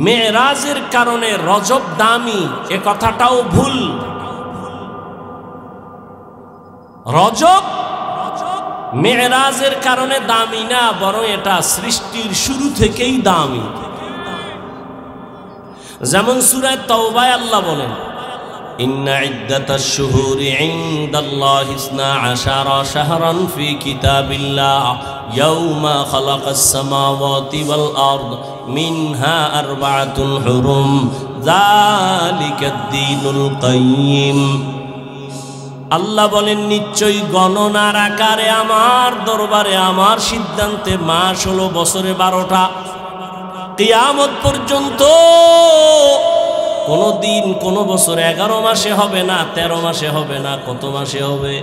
মেরাজের কারণে রজব দামি এ কথাটাও ভুল। রজব মেরাজের কারণে দামি না, বরং এটা সৃষ্টির শুরু থেকেই দামি। যেমন সূরা তাওবায় আল্লাহ বলেন, ইন্না ইদ্দাতাশ শুহুরি ইনদাল্লাহি 12 শাহরান ফি কিতাবিল্লাহ ইয়াওমা খালাকাস সামাওয়াতি ওয়াল আরদ মিনহা আরবাআতুন হুরুম যালিকাদ দীনুল কাইয়্যিম। আল্লাহ বলেন, নিশ্চয়ই গণনার আকারে আমার দরবারে আমার সিদ্ধান্তে মাস হলো বছরে 12টা। কিয়ামত পর্যন্ত কোনো দিন কোনো বছর 11 মাসে হবে না, 13 মাসে হবে না, কত মাসে হবে?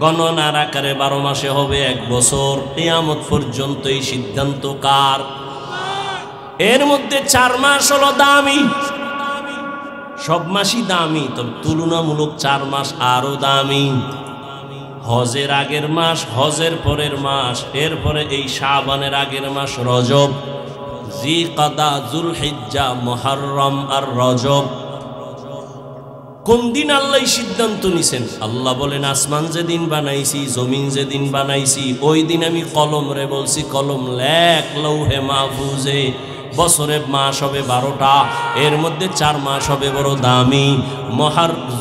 গণনার আকারে 12 মাসে হবে 1 বছর। কিয়ামত পর্যন্ত এই সিদ্ধান্ত কার? এর মধ্যে 4 মাস হলো দামি। সব মাসই দামি, তবে তুলনামূলক 4 মাস আরো দামি। হজের আগের মাস, হজের পরের মাস, এরপরে এই শাবানের আগের মাস রজব, জিকাদা, যুলহিজ্জা, মুহররম আর রজব। কোন দিন আল্লাহ সিদ্ধান্ত নিছেন? আল্লাহ বলেন, আসমান যেদিন বানাইছি, জমিন যেদিন বানাইছি, ওই দিন আমি কলম রে বলছি, কলম লেখ লৌহে মাহফুজে। বছরে মাস হবে 12টা, এর মধ্যে 4 মাস হবে বড় দামি,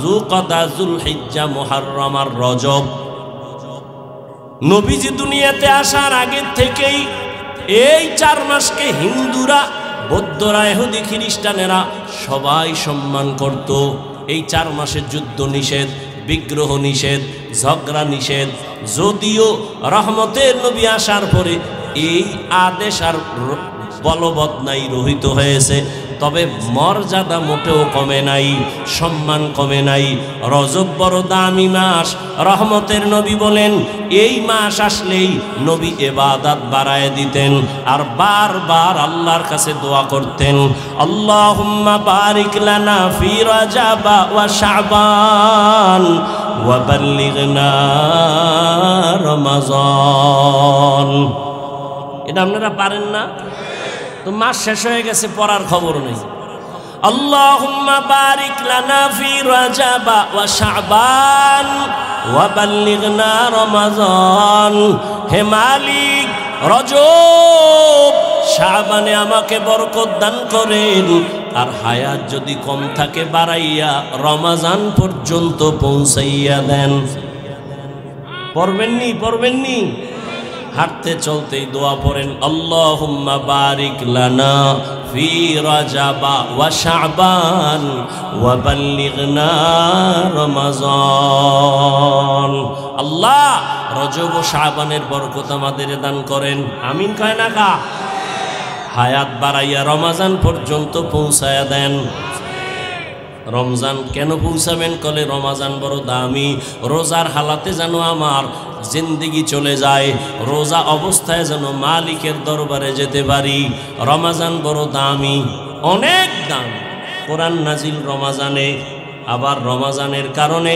জিকাদা, যুলহিজ্জা, মুহররম আর রজব। নবীজি দুনিয়াতে আসার আগে থেকেই এই 4 মাসকে হিন্দুরা, বৌদ্ধরা, ইহুদি, খ্রিস্টানেরা সবাই সম্মান করত। এই 4 মাসের যুদ্ধ নিষেধ, বিগ্রহ নিষেধ, ঝগড়া নিষেধ। যদিও রহমতের নবী আসার পরে এই আদেশ আর বলবৎ নাই, রহিত হয়েছে, তবে মর্যাদা মোটেও কমে নাই, সম্মান কমে নাই। রজব বড় দামি মাস। রহমতের নবী বলেন, এই মাস আসলেই নবী ইবাদত বাড়ায় দিতেন আর বারবার আল্লাহর কাছে দোয়া করতেন, আল্লাহুম্মা বারিক লানা ফি রজব ওয়া শাবান ওয়া বাল্লিগনা রমাজান। এটা আপনারা পারেন না? তো মাস শেষ হয়ে গেছে, পড়ার খবর নেই। আল্লাহুম্মা বারিক লানা ফি রজব ওয়া শাবান ওয়া বাল্লিগনা রমাজান। হে মালিক, রজব শাবানে আমাকে বরকত দান করেন, আর হায়াত যদি কম থাকে বাড়াইয়া রমাজান পর্যন্ত পৌঁছাইয়া দেন। পড়বেননি? পড়বেননি? হাঁটতে চলতেই দোয়া পড়েন, আল্লাহুম্মা বারিক লানা ফি রজব ওয়া শাবান ওয়া বাল্লিগনা রমাজান। আল্লাহ, রজব ও শাবানের বরকত আমাদের দান করেন। আমিন কয় না কা? হায়াত বাড়াইয়া রমাজান পর্যন্ত পৌঁছায়া দেন। রমজান কেন পৌঁছাবেন? কলে রমাজান বড় দামি। রোজার হালাতে যেন আমার জিন্দেগি চলে যায়, রোজা অবস্থায় যেন মালিকের দরবারে যেতে পারি। রমাজান বড় দামি, অনেক দাম। কোরআন নাজিল রমাজানে, আবার রমাজানের কারণে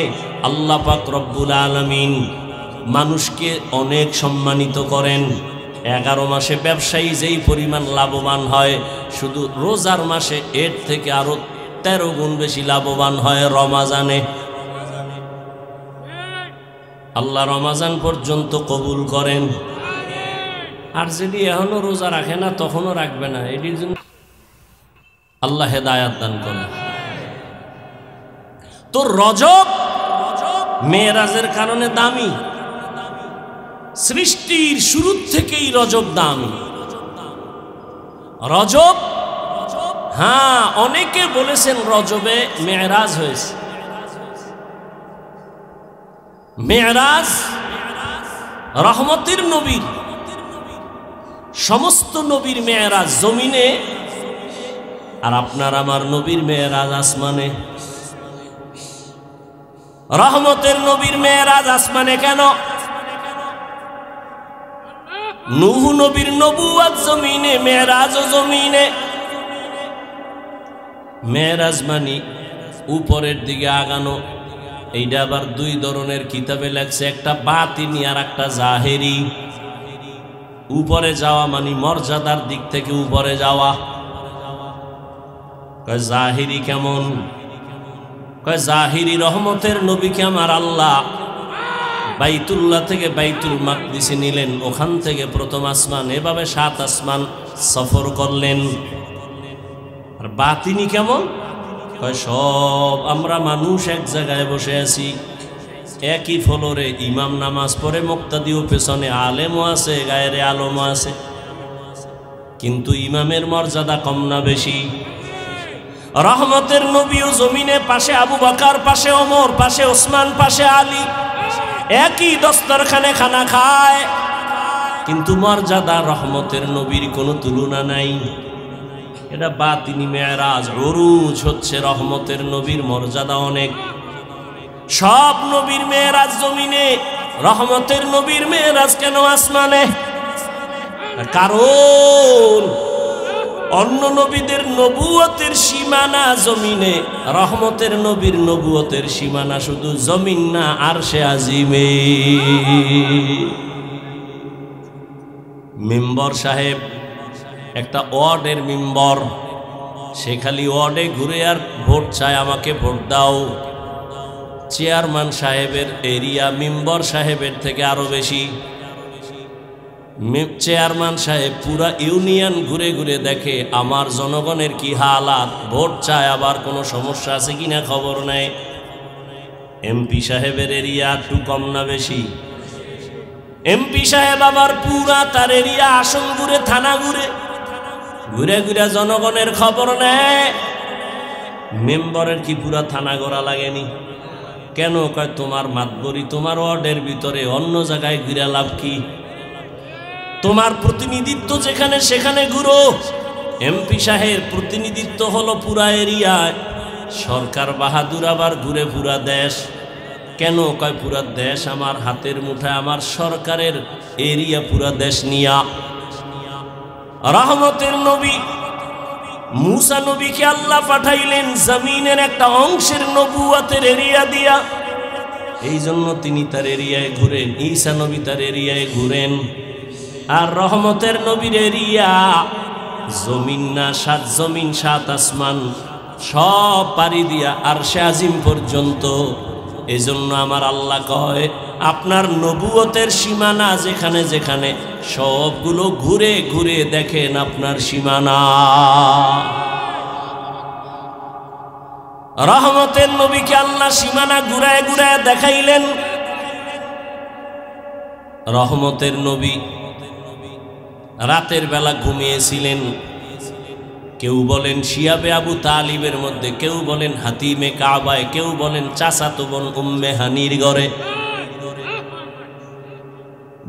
আল্লাহ পাক রব্বুল আলামিন মানুষকে অনেক সম্মানিত করেন। 11 মাসে ব্যবসায়ী যেই পরিমাণ লাভবান হয়, শুধু রোজার মাসে এর থেকে আরো 13 গুণ বেশি লাভবান হয় রমাজানে। আল্লাহ রমাজান পর্যন্ত কবুল করেন। আর যদি এখনো রোজা রাখে না, তখনও রাখবে না। এটির জন্য আল্লাহ হেদায়াত দান করেন। তো রজব মেরাজের কারণে দামি। সৃষ্টির শুরু থেকেই রজব দামি। রজব, হ্যাঁ, অনেকে বলেছেন রজবে মেরাজ হয়েছে। মেরাজ রহমতের নবীর, সমস্ত নবীর মেরাজ জমিনে, আর আপনার আমার নবীর মেরাজ আসমানে। রহমতের নবীর মেরাজ আসমানে কেন? নূহ নবীর নবুয়ত জমিনে, মেরাজ জমিনে। মেরাজ মানে উপরের দিকে আগানো। এইটা আবার দুই ধরনের কিতাবে লেখছে, একটা বাতিনি আর একটা জাহেরি। উপরে যাওয়া মানে মর্যাদার দিক থেকে উপরে যাওয়া। কয় জাহিরি কেমন? কয় জাহিরি রহমতের নবীকে আমার আল্লাহ বাইতুল্লাহ থেকে বাইতুল মাকদিসে নিলেন, ওখান থেকে প্রথম আসমান, এভাবে 7 আসমান সফর করলেন। আর বাতিনি কেমন? কয় সব আমরা মানুষ এক জায়গায় বসে আছি, একই ফ্লোরে, ইমাম নামাজ পড়ে, মুক্তাদিও পেছনে, আলেমও আছে, গায়েরে আলমও আছে, কিন্তু ইমামের মর্যাদা কম না বেশি? রহমতের নবীও জমিনে, পাশে আবু বকর, পাশে ওমর, পাশে ওসমান, পাশে আলী, একই দস্তরখানে খানা খায়, কিন্তু মর্যাদা রহমতের নবীর কোনো তুলনা নাই। এটা বাতিনি মেরাজ, উরুজ হচ্ছে রহমতের নবীর মর্যাদা অনেক। সব নবীর মেরাজ জমিনে, রহমতের নবীর মেরাজ কেন আসমানে? কারণ অন্য নবীদের নবুয়তের সীমানা জমিনে, রহমতের নবীর নবুয়তের সীমানা শুধু জমিন না, আরশে আজিমে। মেম্বার সাহেব, একটা ওয়ার্ডের মেম্বার, সে খালি ওয়ার্ডে ঘুরে আর ভোট চায়, আমাকে ভোট দাও। চেয়ারম্যান সাহেবের এরিয়া মেম্বার সাহেবের থেকে আরো বেশি। চেয়ারম্যান সাহেব পুরা ইউনিয়ন ঘুরে ঘুরে দেখে আমার জনগণের কি হালাত, ভোট চায়, আবার কোনো সমস্যা আছে কিনা খবর নেয়। এমপি সাহেবের এরিয়া একটু কম না বেশি? এমপি সাহেব আবার পুরা তার এরিয়া, আসন ঘুরে, থানা ঘুরে, ঘুরে ঘুরে জনগণের খবর নেয়। মেম্বারের কি পুরা থানা গড়া লাগেনি? কেন? কয় তোমার মাতবরি তোমার ওয়ার্ডের ভিতরে, অন্য জায়গায় ঘুরে লাভ কি? তোমার প্রতিনিধিত্ব যেখানে সেখানে ঘুরো। এমপি সাহেব প্রতিনিধিত্ব হলো পুরা এরিয়ায়, সরকার বাহাদুর আবার ঘুরে পুরা দেশ। কেন? কয় পুরা দেশ আমার হাতের মুঠায়, আমার সরকারের এরিয়া পুরা দেশ নিয়া। রহমতের নবী মুসা নবীকে আল্লাহ পাঠাইলেন জমিনের একটা অংশের নবুয়তের এরিয়া দিয়া, এই জন্য তিনি তার এরিয়ায় ঘুরেন। ঈসা নবী তার এরিয়ায় ঘুরেন। আর রহমতের নবীর এরিয়া জমিন না, 7 জমিন 7 আসমান সব পাড়ি দিয়া আরশে আজিম পর্যন্ত। এজন্য আমার আল্লাহ কয় আপনার নবুয়তের সীমানা যেখানে যেখানে, সবগুলো ঘুরে ঘুরে দেখেন আপনার সীমানা। রহমতের নবীকে আল্লাহ সীমানা ঘুরায় ঘুরায় দেখাইলেন। রহমতের নবী রাতের বেলা ঘুমিয়েছিলেন। কেউ বলেন শিয়াবে আবু তালিবের মধ্যে, কেউ বলেন হাতিমে কাবায়, কেউ বলেন চাচাতো বোন উম্মে হানির ঘরে।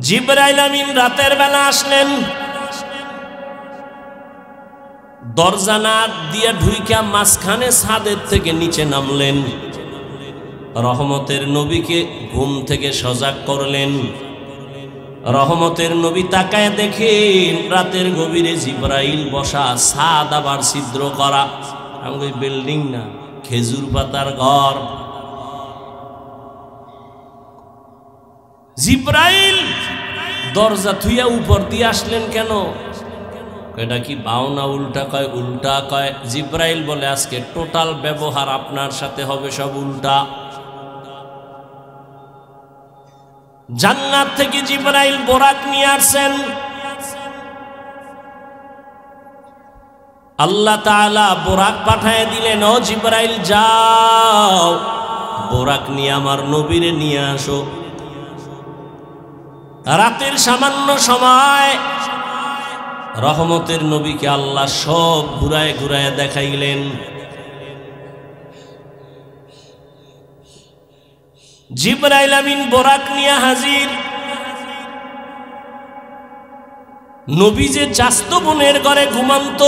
জিবরাইল আমিন রাতের বেলা আসলেন। দরজা না দিয়া ঢুইকা মাঝখানে ছাদের থেকে নিচে নামলেন। রহমতের নবীকে ঘুম থেকে সজাগ করলেন। রহমতের নবী তাকায় দেখেন রাতের গভীরে জিবরাইল বসা, ছাদ আবার ছিদ্র করা। আমি বিল্ডিং না, খেজুর পাতার ঘর। জিবরাইল দরজা থুইয়া উপর দিয়ে আসলেন কেন? এটা কি বাউনা উল্টা? কয় উল্টা। কয় জিবরাইল বলে আজকে টোটাল ব্যবহার আপনার সাথে হবে সব উল্টা। জান্নাত থেকে জিবরাইল বোরাক নিয়ে আসছেন। আল্লাহ তাআলা বোরাক পাঠায় দিলেন, ও জিবরাইল যাও, বোরাক নিয়ে আমার নবীরে নিয়ে আসো। রাতের সামান্য সময় রহমতের নবীকে আল্লাহ সব ঘুরায় ঘুরায় দেখাইলেন। জিবরাইল আমিন বোরাক নিয়ে হাজির। নবী যে চাস্তো বোনের ঘরে ঘুমান্ত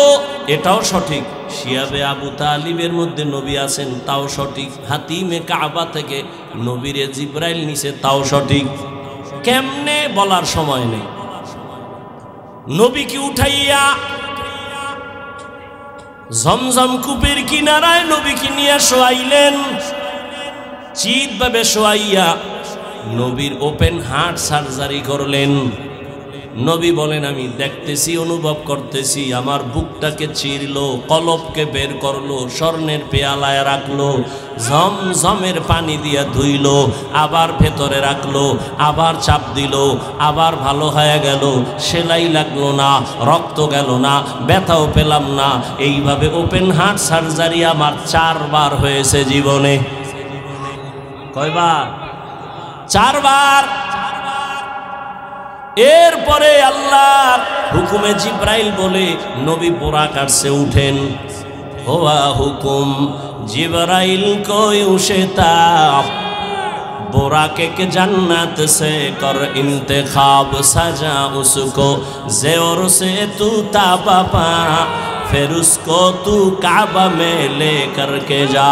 এটাও সঠিক, শিয়াবে আবু তালিবের মধ্যে নবী আছেন তাও সঠিক, হাতিমে কাবা থেকে নবীরে জিবরাইল নিছে তাও সঠিক। কেমনে বলার সময় নেই। নবীকে উঠাইয়া জমজম কূপের কিনারায় নবীকে নিয়ে শোয়াইলেন। চিৎভাবে শোয়াইয়া নবীর ওপেন হার্ট সার্জারি করলেন। নবী বলেন আমি দেখতেছি, অনুভব করতেছি, আমার বুকটাকে চিরলো, কলবকে বের করলো, স্বর্ণের পেয়ালায় রাখলো, ঝমঝমের পানি দিয়া ধুইলো, আবার ভেতরে রাখলো, আবার চাপ দিল, আবার ভালো হয়ে গেল, সেলাই লাগলো না, রক্ত গেল না, ব্যথাও পেলাম না। এইভাবে ওপেন হার্ট সার্জারি আমার 4 বার হয়েছে জীবনে। কয়বার? 4 বার। এরপরে আল্লাহর হুকুমে জিব্রাইল বলে নবী বোরাক আরশে উঠেন। হুয়া হুকুম जिब्राइल को उशताब बोराके के जन्नत से कर इंतखाब सजा उसको ज़ेवर से तू ताबा पा फिर उसको तू काबा में लेकर के जा।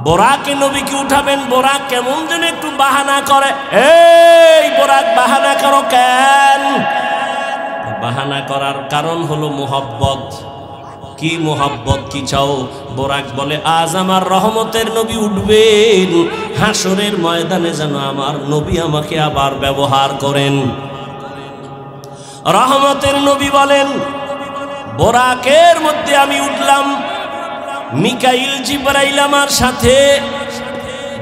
बोराके नबी की उठाबेन बोराक केमन जेन एकटू बाहाना करे এই बोराक बाहाना करो केन? बाहाना करार कारण हलो मोहब्बत। की मोहब्बत की चाओ? बोराक बोले आज आमार रहमतेर नबी उठबेन हाशरेर मयदाने जेन आमार नबी आमाके आबार व्यवहार करेन। रहमतेर नबी बोलेन बोराकेर मध्य आमी उठलाम मिकाइल जिब्राइल आमार साथे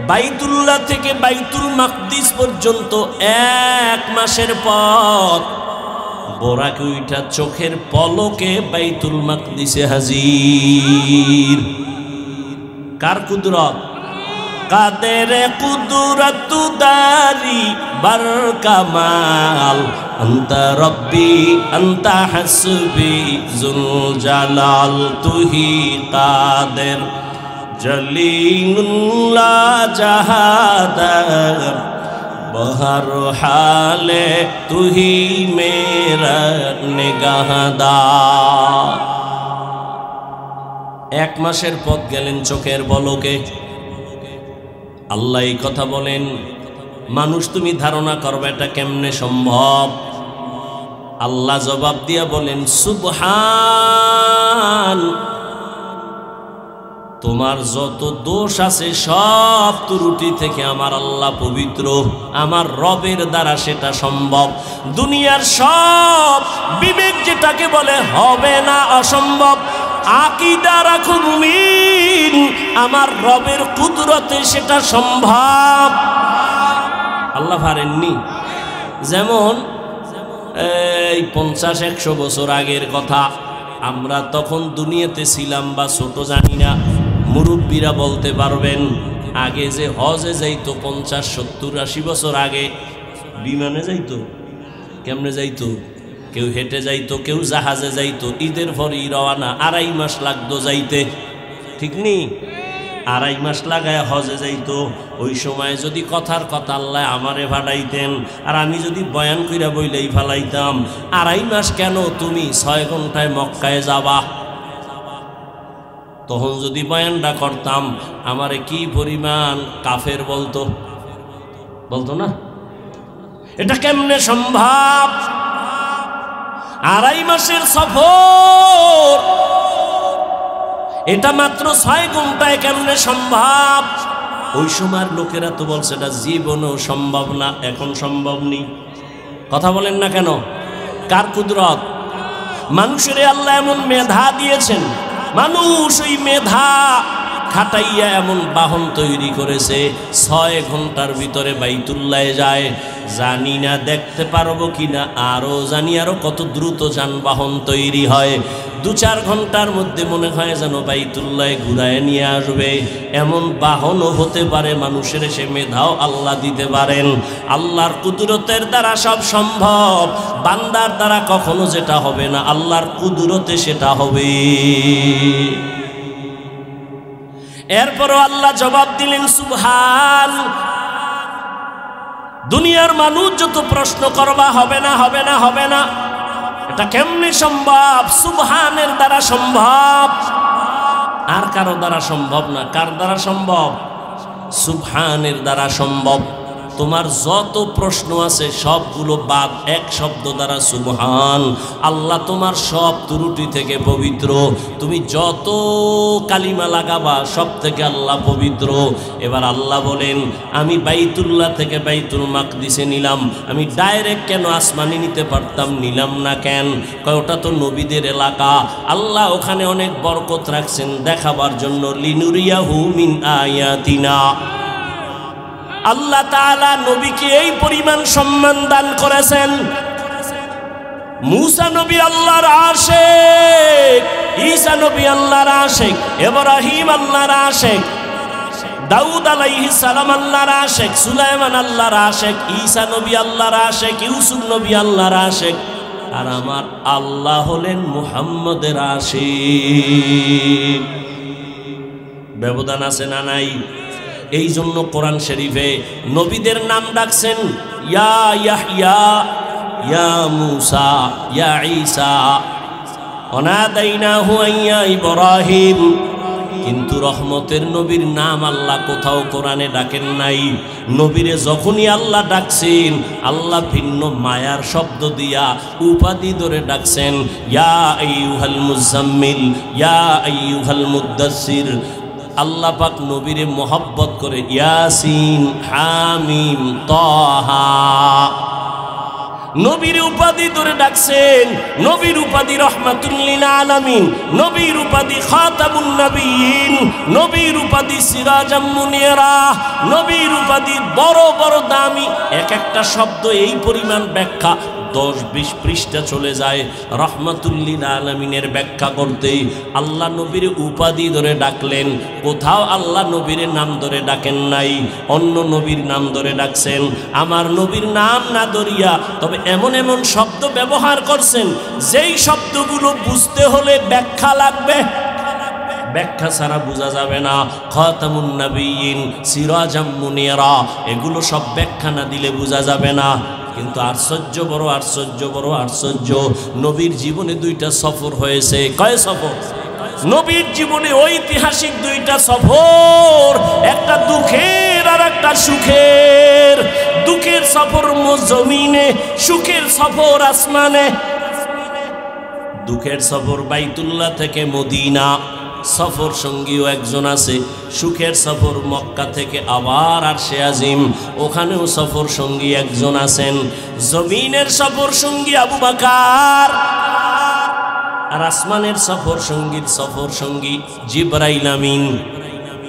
বাইতুল্লাহ থেকে বাইতুল মাকদিস পর্যন্ত 1 মাসের পথ। बोराके उठा चोखेर पलके বাইতুল মাকদিসে हाजिर। कार कुदरत? कादेर कुदरत दारी बर कमाल अंता रब्बी अंता हसबी जुल जलाल तुही कादेर जलीलुल्लाह जहादर बहर हाले तुही मेरा निगाहदार। 1 मासेर पथ गेलेन चोखेर पलके। आल्लाह এই কথা বলেন মানুষ তুমি ধারণা করবে এটা কেমনে সম্ভব? আল্লাহ জবাব দিয়া বলেন সুবহান, তোমার যত দোষ আছে সব ত্রুটি থেকে আমার আল্লাহ পবিত্র, আমার রবের দ্বারা সেটা সম্ভব। দুনিয়ার সব বিবেক যেটাকে বলে হবে না অসম্ভব, আকীদা রাখো মুমিন আমার রবের কুদরতে সেটা সম্ভব। আল্লাহ পারেননি? যেমন এই 50-100 বছর আগের কথা, আমরা তখন দুনিয়াতে ছিলাম বা ছোট জানি না, মুরব্বীরা বলতে পারবেন আগে যে হজে যাইতো 50-70-80 বছর আগে বিমানে যাইতো। কেমনে যাইতো? কেউ হেঁটে যাইতো, কেউ জাহাজে যাইতো। ঈদের পরই রওনা, 2.5 মাস লাগতো যাইতে, ঠিক নি? 2.5 মাস লাগায় হজে যাইতো। ওই সময় যদি কথার কথা আল্লাহ আমারে ফাটাইতেন আর আমি যদি বয়ান কইরা বইলেই ফালাইতাম 2.5 মাস কেন, তুমি 6 ঘন্টায় মক্কায় যাবা, তখন যদি বয়ানটা করতাম আমারে কি পরিমাণ কাফের বলতো, বলতো না? এটা কেমনে সম্ভব? 2.5 মাসের সফর, এটা মাত্র 6 ঘন্টায় কেমনে সম্ভব? ওই সময়ের লোকেরা তো বলছে এটা জীবনেও সম্ভব না, এখন সম্ভব নেই। কথা বলেন না কেন? কার কুদরত? মানুষের আল্লাহ এমন মেধা দিয়েছেন, মানুষ ওই মেধা খাটাইয়া এমন বাহন তৈরি করেছে 6 ঘন্টার ভিতরে বাইতুল্লাহে যায়। জানি না দেখতে পারবো কিনা, আরো জানি আরো কত দ্রুত যানবাহন তৈরি হয়। 2-4 ঘন্টার মধ্যে মনে হয় যেন বাইতুল্লাহে ঘুরায় নিয়ে আসবে। এমন বাহনও হতে পারে, মানুষের সে মেধাও আল্লাহ দিতে পারেন। আল্লাহর কুদরতের দ্বারা সব সম্ভব, বান্দার দ্বারা কখনো যেটা হবে না, আল্লাহর কুদরতে সেটা হবে। এরপরও আল্লাহ জবাব দিলেন সুবহান। দুনিয়ার মানুষ যত প্রশ্ন করবা হবে না হবে না হবে না, এটা কেমনে সম্ভব? সুবহানের দ্বারা সম্ভব, আর কারো দ্বারা সম্ভব না। কার দ্বারা সম্ভব? সুবহানের দ্বারা সম্ভব। তোমার যত প্রশ্ন আছে সবগুলো বাদ, এক শব্দ দ্বারা সুবহান। আল্লাহ তোমার সব ত্রুটি থেকে পবিত্র। তুমি যত কালিমা লাগাবা সব থেকে আল্লাহ পবিত্র। এবার আল্লাহ বলেন, আমি বাইতুল্লাহ থেকে বাইতুল মাকদিসে নিলাম, আমি ডাইরেক্ট কেন আসমানে নিতে পারতাম, নিলাম না কেন? কয় ওটা তো নবীদের এলাকা, আল্লাহ ওখানে অনেক বরকত রাখছেন দেখাবার জন্য। লিনুরিয়াহু মিন আয়াতিনা। আল্লাহ তাআলা নবীকে এই পরিমাণ সম্মান দান করেছেন। মুসা নবী আল্লাহর আশিক, ঈসা নবী আল্লাহর আশিক, ইব্রাহিম আল্লাহর আশিক, দাউদ আলাইহিস সালাম আল্লাহর আশিক, সুলাইমান আল্লাহর আশিক, ঈসা নবী আল্লাহর আশিক, ইউসুফ নবী আল্লাহর আশিক। আর আমার আল্লাহ হলেন মুহাম্মদের আশিক। ব্যবধান আছে না নাই? এই জন্য কোরআন শরীফে নবীদের নাম ডাকছেন ইয়া ইয়াহইয়া, ইয়া মূসা, ইয়া ঈসা, ওয়ানাদাইনাহু ইয়া ইব্রাহিম। কিন্তু রহমতের নবীর নাম আল্লাহ কোথাও কোরআনে ডাকেন নাই। নবীরে যখনই আল্লাহ ডাকছেন, আল্লাহ ভিন্ন মায়ার শব্দ দিয়া উপাধি ধরে ডাকছেন, ইয়া আইয়ুহাল মুজাম্মিল, ইয়া আইয়ুহাল মুদ্দাসসির। আল্লাহ পাক নবীরে মোহাব্বত করে ইয়াসিন, হামিম, তাহা। নবীর উপাধি ধরে ডাকছেন। নবীর উপাধি রহমাতুল লিল আলামিন, নবীর উপাধি খাতামুন নবিয়্যিন, নবীর উপাধি সিরাজাম মুনিরা, নবীর উপাধি বড় বড় দামি। এক একটা শব্দ এই পরিমাণ ব্যাখ্যা 10-20 পৃষ্ঠা চলে যায় রহমাতুল লিল আলামিনের ব্যাখ্যা করতে। আল্লাহ নবীর উপাধি ধরে ডাকলেন, কোথাও আল্লাহ নবীর নাম ধরে ডাকেন নাই, অন্য নবীর নাম ধরে ডাকছেন। আমার নবীর নাম না ধরিয়া তবে এমন এমন শব্দ ব্যবহার করছেন যেই শব্দগুলো বুঝতে হলে ব্যাখ্যা লাগবে, ব্যাখ্যা ছাড়া বোঝা যাবে না। খাতামুন নবিয়্যিন, সিরাজাম মুনিরা, এগুলো সব ব্যাখ্যা না দিলে বোঝা যাবে না। কিন্তু আশ্চর্য বড় আশ্চর্য বড় আশ্চর্য, নবীর জীবনে 2টা সফর হয়েছে। কয় সফর? নবীর জীবনে ঐতিহাসিক 2টা সফর, একটা দুঃখের আর একটা সুখের। দুঃখের সফর জমিনে, সুখের সফর আসমানে। দুঃখের সফর বাইতুল্লাহ থেকে মদিনা, সফর সঙ্গীও একজন আছে। সুখের সফর মক্কা থেকে আবার আরশে আজিম, ওখানেও সফর সঙ্গী একজন আছেন। জমিনের সফর সঙ্গী আবু বকর, আর আসমানের সফর সঙ্গী জিবরাইল আমিন।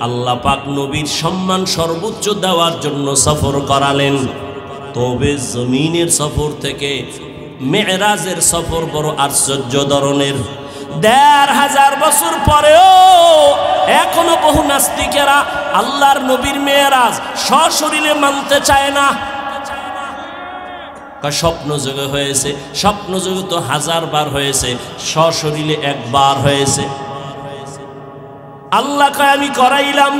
আল্লাহ পাক নবীর সম্মান সর্বোচ্চ দেওয়ার জন্য সফর করালেন। তবে জমিনের সফর থেকে মেরাজের সফর বড় আশ্চর্য ধরনের। 1500 বছর পরেও এখনো বহু নাস্তিকেরা আল্লাহর নবীর মেরাজ সশরীরে মানতে চায় না। স্বপ্ন যোগে হয়েছে, স্বপ্ন যোগে তো 1000 বার হয়েছে, সশরীরে একবার হয়েছে। আল্লাহ কয় আমি করাইলাম।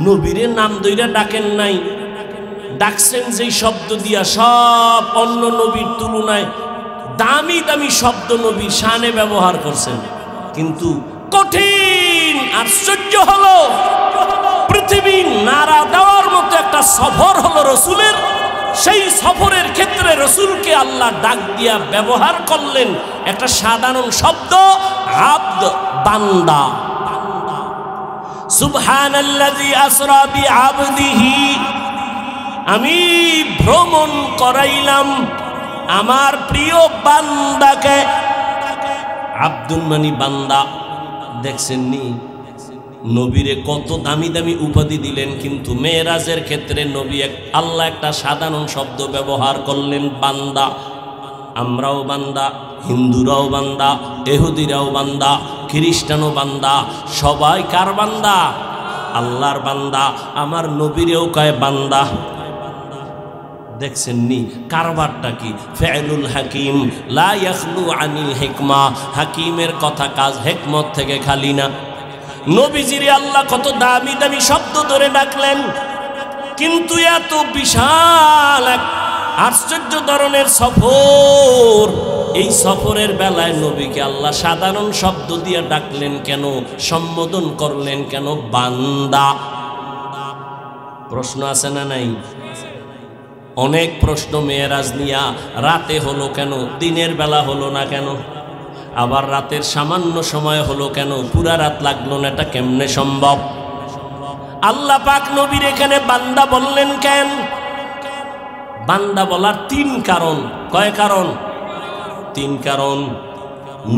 নবীর নাম ধইরা ডাকেন নাই, ডাকছেন যেই শব্দ দিয়া সব অন্য নবীর তুলনায় দামি দামি শব্দ নবীর শানে ব্যবহার করছেন। কিন্তু কঠিন আশ্চর্য হলো, পৃথিবী নাড়া দেওয়ার মতো একটা সফর হলো রসুলের। সেই সফরের ক্ষেত্রে রসুলকে আল্লাহ ডাক দিয়া ব্যবহার করলেন একটা সাধারণ শব্দ, আব্দ, বান্দা। সুবহানাল্লাযী আসরা বিআবদিহি, আমি ভ্রমণ করাইলাম আমার প্রিয় বান্দাকে। আব্দুল মানি বান্দা, দেখছেন নি? নবীরে কত দামি দামি উপাধি দিলেন, কিন্তু মেরাজের ক্ষেত্রে নবী আল্লাহ একটা সাধারণ শব্দ ব্যবহার করলেন, বান্দা। আমরাও বান্দা, হিন্দুরাও বান্দা, ইহুদিরাও বান্দা, খ্রিস্টানও বান্দা, সবাই কার বান্দা? আল্লাহর বান্দা। আমার নবীরেও কয় বান্দা। দেখছেন নি কারবারটা কি? ফেলুল হাকিম লা ইয়াখলু আনিল হিকমা। হাকিমের কথা কাজ হিকমত থেকে খালি না। নবীজিরে আল্লাহ কত দামি দামি শব্দ ধরে ডাকলেন, কিন্তু এত বিশাল এক আশ্চর্য ধরনের সফর, এই সফরের বেলায় নবীকে আল্লাহ সাধারণ শব্দ দিয়ে ডাকলেন কেন? সম্বোধন করলেন কেন? বান্দা। প্রশ্ন আছে না নাই? অনেক প্রশ্ন মেয়েরাজ নিয়া। রাতে হলো কেন? দিনের বেলা হলো না কেন? আবার রাতের সামান্য সময় হলো কেন? পুরা রাত লাগলো না, এটা কেমনে সম্ভব? আল্লাহ পাক নবীর এখানে বান্দা বললেন কেন? বান্দা বলার তিন কারণ। কয় কারণ? তিন কারণ।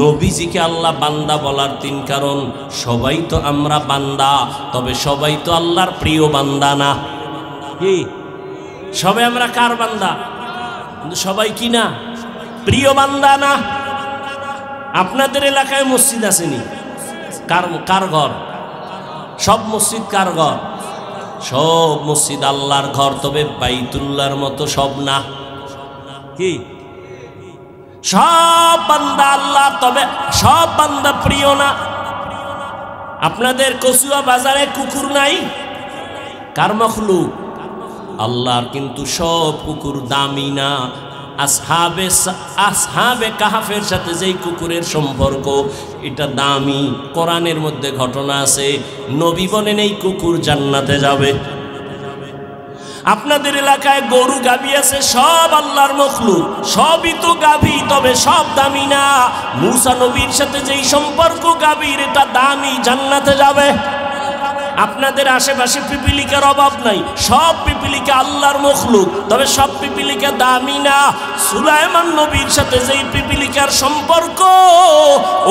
নবীজিকে আল্লাহ বান্দা বলার তিন কারণ। সবাই তো আমরা বান্দা, তবে সবাই তো আল্লাহর প্রিয় বান্দা না। কি সবাই আমরা কার বান্দা? কিন্তু সবাই কি না? প্রিয় বান্দা না। আপনাদের এলাকায় মসজিদ আসেনি? কার ঘর? সব মসজিদ কার ঘর? সব মসজিদ আল্লাহর ঘর, তবে বাইতুল্লাহর মতো সব না। কি সব বান্দা আল্লাহ, তবে সব বান্দা প্রিয় না। আপনাদের কচুয়া বাজারে কুকুর নাই? কার মখলুক? আল্লাহর। কিন্তু সব কুকুর দামি না। আসহাবে কাহাফের সাথে যেই কুকুরের সম্পর্ক, এটা দামি। কোরআনের মধ্যে ঘটনা আছে, নবী বলেন এই কুকুর জান্নাতে যাবে। আপনাদের এলাকায় গরু গাভী আছে, সব আল্লাহর মখলুক, সবই তো গাভী, তবে সব দামি না। মুসা নবীর সাথে যেই সম্পর্ক গাভীর, এটা দামি, জান্নাতে যাবে। আপনাদের আশেপাশে পিপিলিকার অভাব নাই, সব পিপিলিকা আল্লাহর মখলুক, তবে সব পিপিলিকা দামি না। সুলাইমান নবীর সাথে যেই পিপিলিকার সম্পর্ক,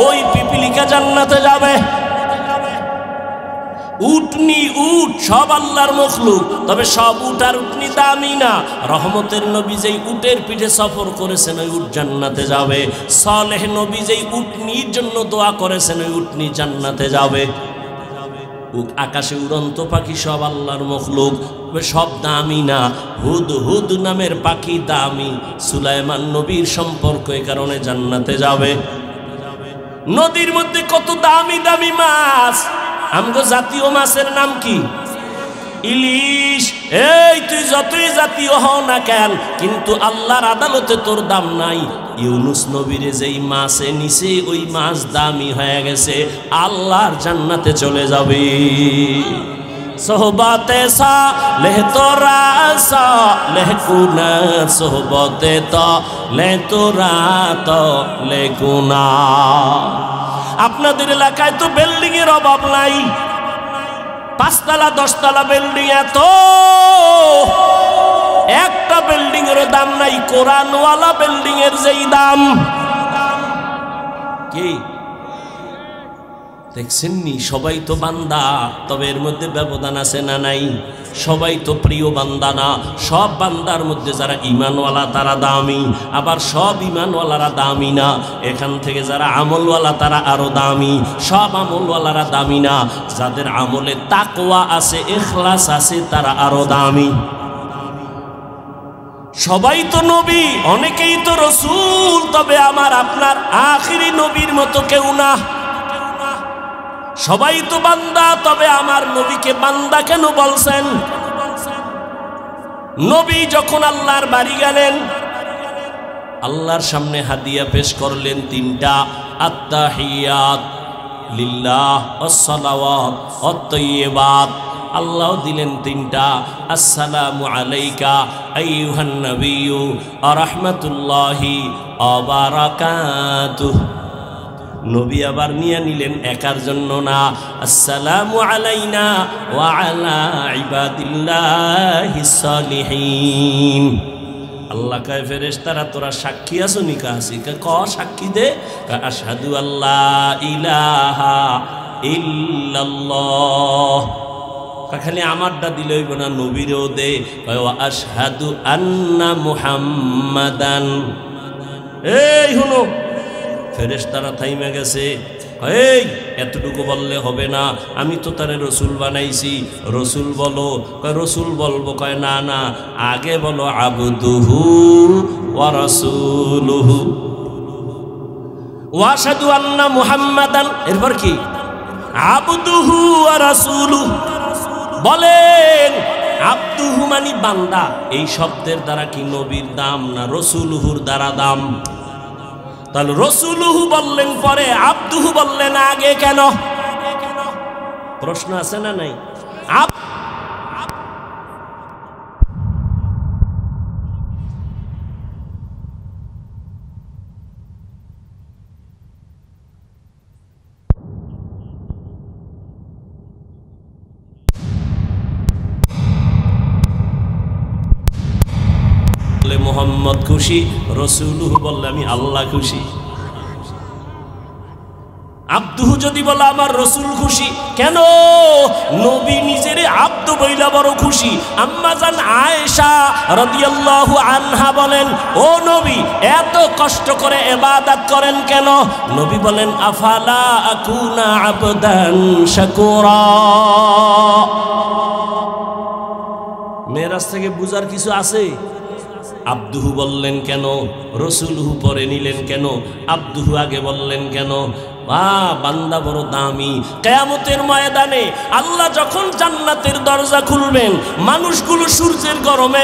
ওই পিপিলিকা জান্নাতে যাবে। উটনি, উট সব আল্লাহর মখলুক, তবে সব উট আর উটনি দামি না। রহমতের নবী যেই উটের পিঠে সফর করেছেন, ওই উট জান্নাতে যাবে। সালেহ নবী যেই উটনির জন্য দোয়া করেছেন, ওই উটনি জান্নাতে যাবে। আকাশে উড়ন্ত পাখি সব আল্লাহর মখলুক, সব দামি না। হুদ হুদ নামের পাখি দামি। সুলাইমান নবীর সম্পর্ক, এই কারণে জান্নাতে যাবে। নদীর মধ্যে কত দামি দামি মাছ। আমগো জাতীয় মাছের নাম কি? ইলিশ। এই তুই যতই জাতীয় হও না কেন, কিন্তু আল্লাহর আদালতে তোর দাম নাই। ইউনুস নবীরে যেই মাছে নিছে, ওই মাছ দামি হয়ে গেছে, আল্লাহর জান্নাতে চলে যাবে। সোহবতে সালেহ তোরা সালেহ গুনা, সোহবতে তালেহ তোরা তালেহ গুনা। আপনাদের এলাকায় তো বিল্ডিং এর অভাব নাই, 5 তলা 10 তলা বিল্ডিং, এত একটা বিল্ডিং এর দাম নাই কোরআনওয়ালা বিল্ডিং এর যেই দাম। কি দেখছেন নি? সবাই তো বান্দা, তবে এর মধ্যে ব্যবধান আছে না নাই? সবাই তো প্রিয় বান্দা না। সব বান্দার মধ্যে যারা ঈমানওয়ালা তারা দামি, আবার সব ঈমানওয়ালারা দামি না। এখান থেকে যারা আমলওয়ালা তারা আরো দামি, সব আমলওয়ালারা দামি না। যাদের আমলে তাকওয়া আছে, ইখলাস আছে, তারা আরো দামি। সবাই তো নবী, অনেকেই তো রসুল, তবে আমার আপনার আখিরি নবীর মতো কেউ না। সবাই তো বান্দা, তবে আমার নবীকে বান্দা কেন বলছেন? নবী যখন আল্লাহর বাড়ি গেলেন, আল্লাহর সামনে হাদিয়া পেশ করলেন 3টা। আত্তাহিয়াত লিল্লাহ ওয়াসসালাওয়াত ওয়াত-তাইয়্যিবাত। আল্লাহ দিলেন 3টা। আসসালামু আলাইকা আইয়ুহান নাবিয়্যু ওয়া রাহমাতুল্লাহি ওয়া বারাকাতুহু। নবী আবার নিয়ে নিলেন একার জন্য না, আসসালামু আলাইনা ওয়া আলা ইবাদিল্লাহিস সালিহিন। আল্লাহ কয় ফেরেশতারা তোরা সাক্ষী আছো নি? কাছি ক সাক্ষী দে। আশহাদু আল্লা ইলাহা ইল্লাল্লাহ। খালি আমারটা দিলে হইব না, নবীরও দে। ওয়া আশহাদু আন্না মুহাম্মাদান। এই হুনো, ফেরেশতারা থাইমা গেছে। এই এতটুকু বললে হবে না, আমি তো তারে রসুল বানাইছি, রসুল বলো। কয় রসুল বলবো? কয় না না, আগে বলো আবদুহু ওয়া রাসূলুহু ওয়া আশহাদু আন্না মুহাম্মাদান। এরপর কি? আবদুহু ওয়া রাসূলুহু। বলেন আবদুহু মানে বান্দা, এই শব্দের দ্বারা কি নবীর দাম না রসুলুহুর দ্বারা দাম? তাহলে রসুলুহু বললেন পরে, আবদুহু বললেন আগে কেন? প্রশ্ন আছে না নাই? মোহাম্মদ খুশি, রসুলুহু বললে আমি আল্লাহ খুশি। আব্দুহু যদি বলে আমার রসুল খুশি কেন? নবী নিজের আব্দু বইলা বড় খুশি। আম্মা জান আয়েশা রাদিয়াল্লাহু আনহা বলেন, ও নবী এত কষ্ট করে ইবাদত করেন কেন? নবী বলেন আফালা আকুনা আবদান শাকুরা। মেরাজ থেকে বুঝার কিছু আছে? আব্দুহু বললেন কেন, রসুলহু পরে নিলেন কেন, আব্দুহু আগে বললেন কেন? বান্দা বড় দামি। কিয়ামতের ময়দানে আল্লাহ যখন জান্নাতের দরজা খুলবেন, মানুষগুলো সূর্যের গরমে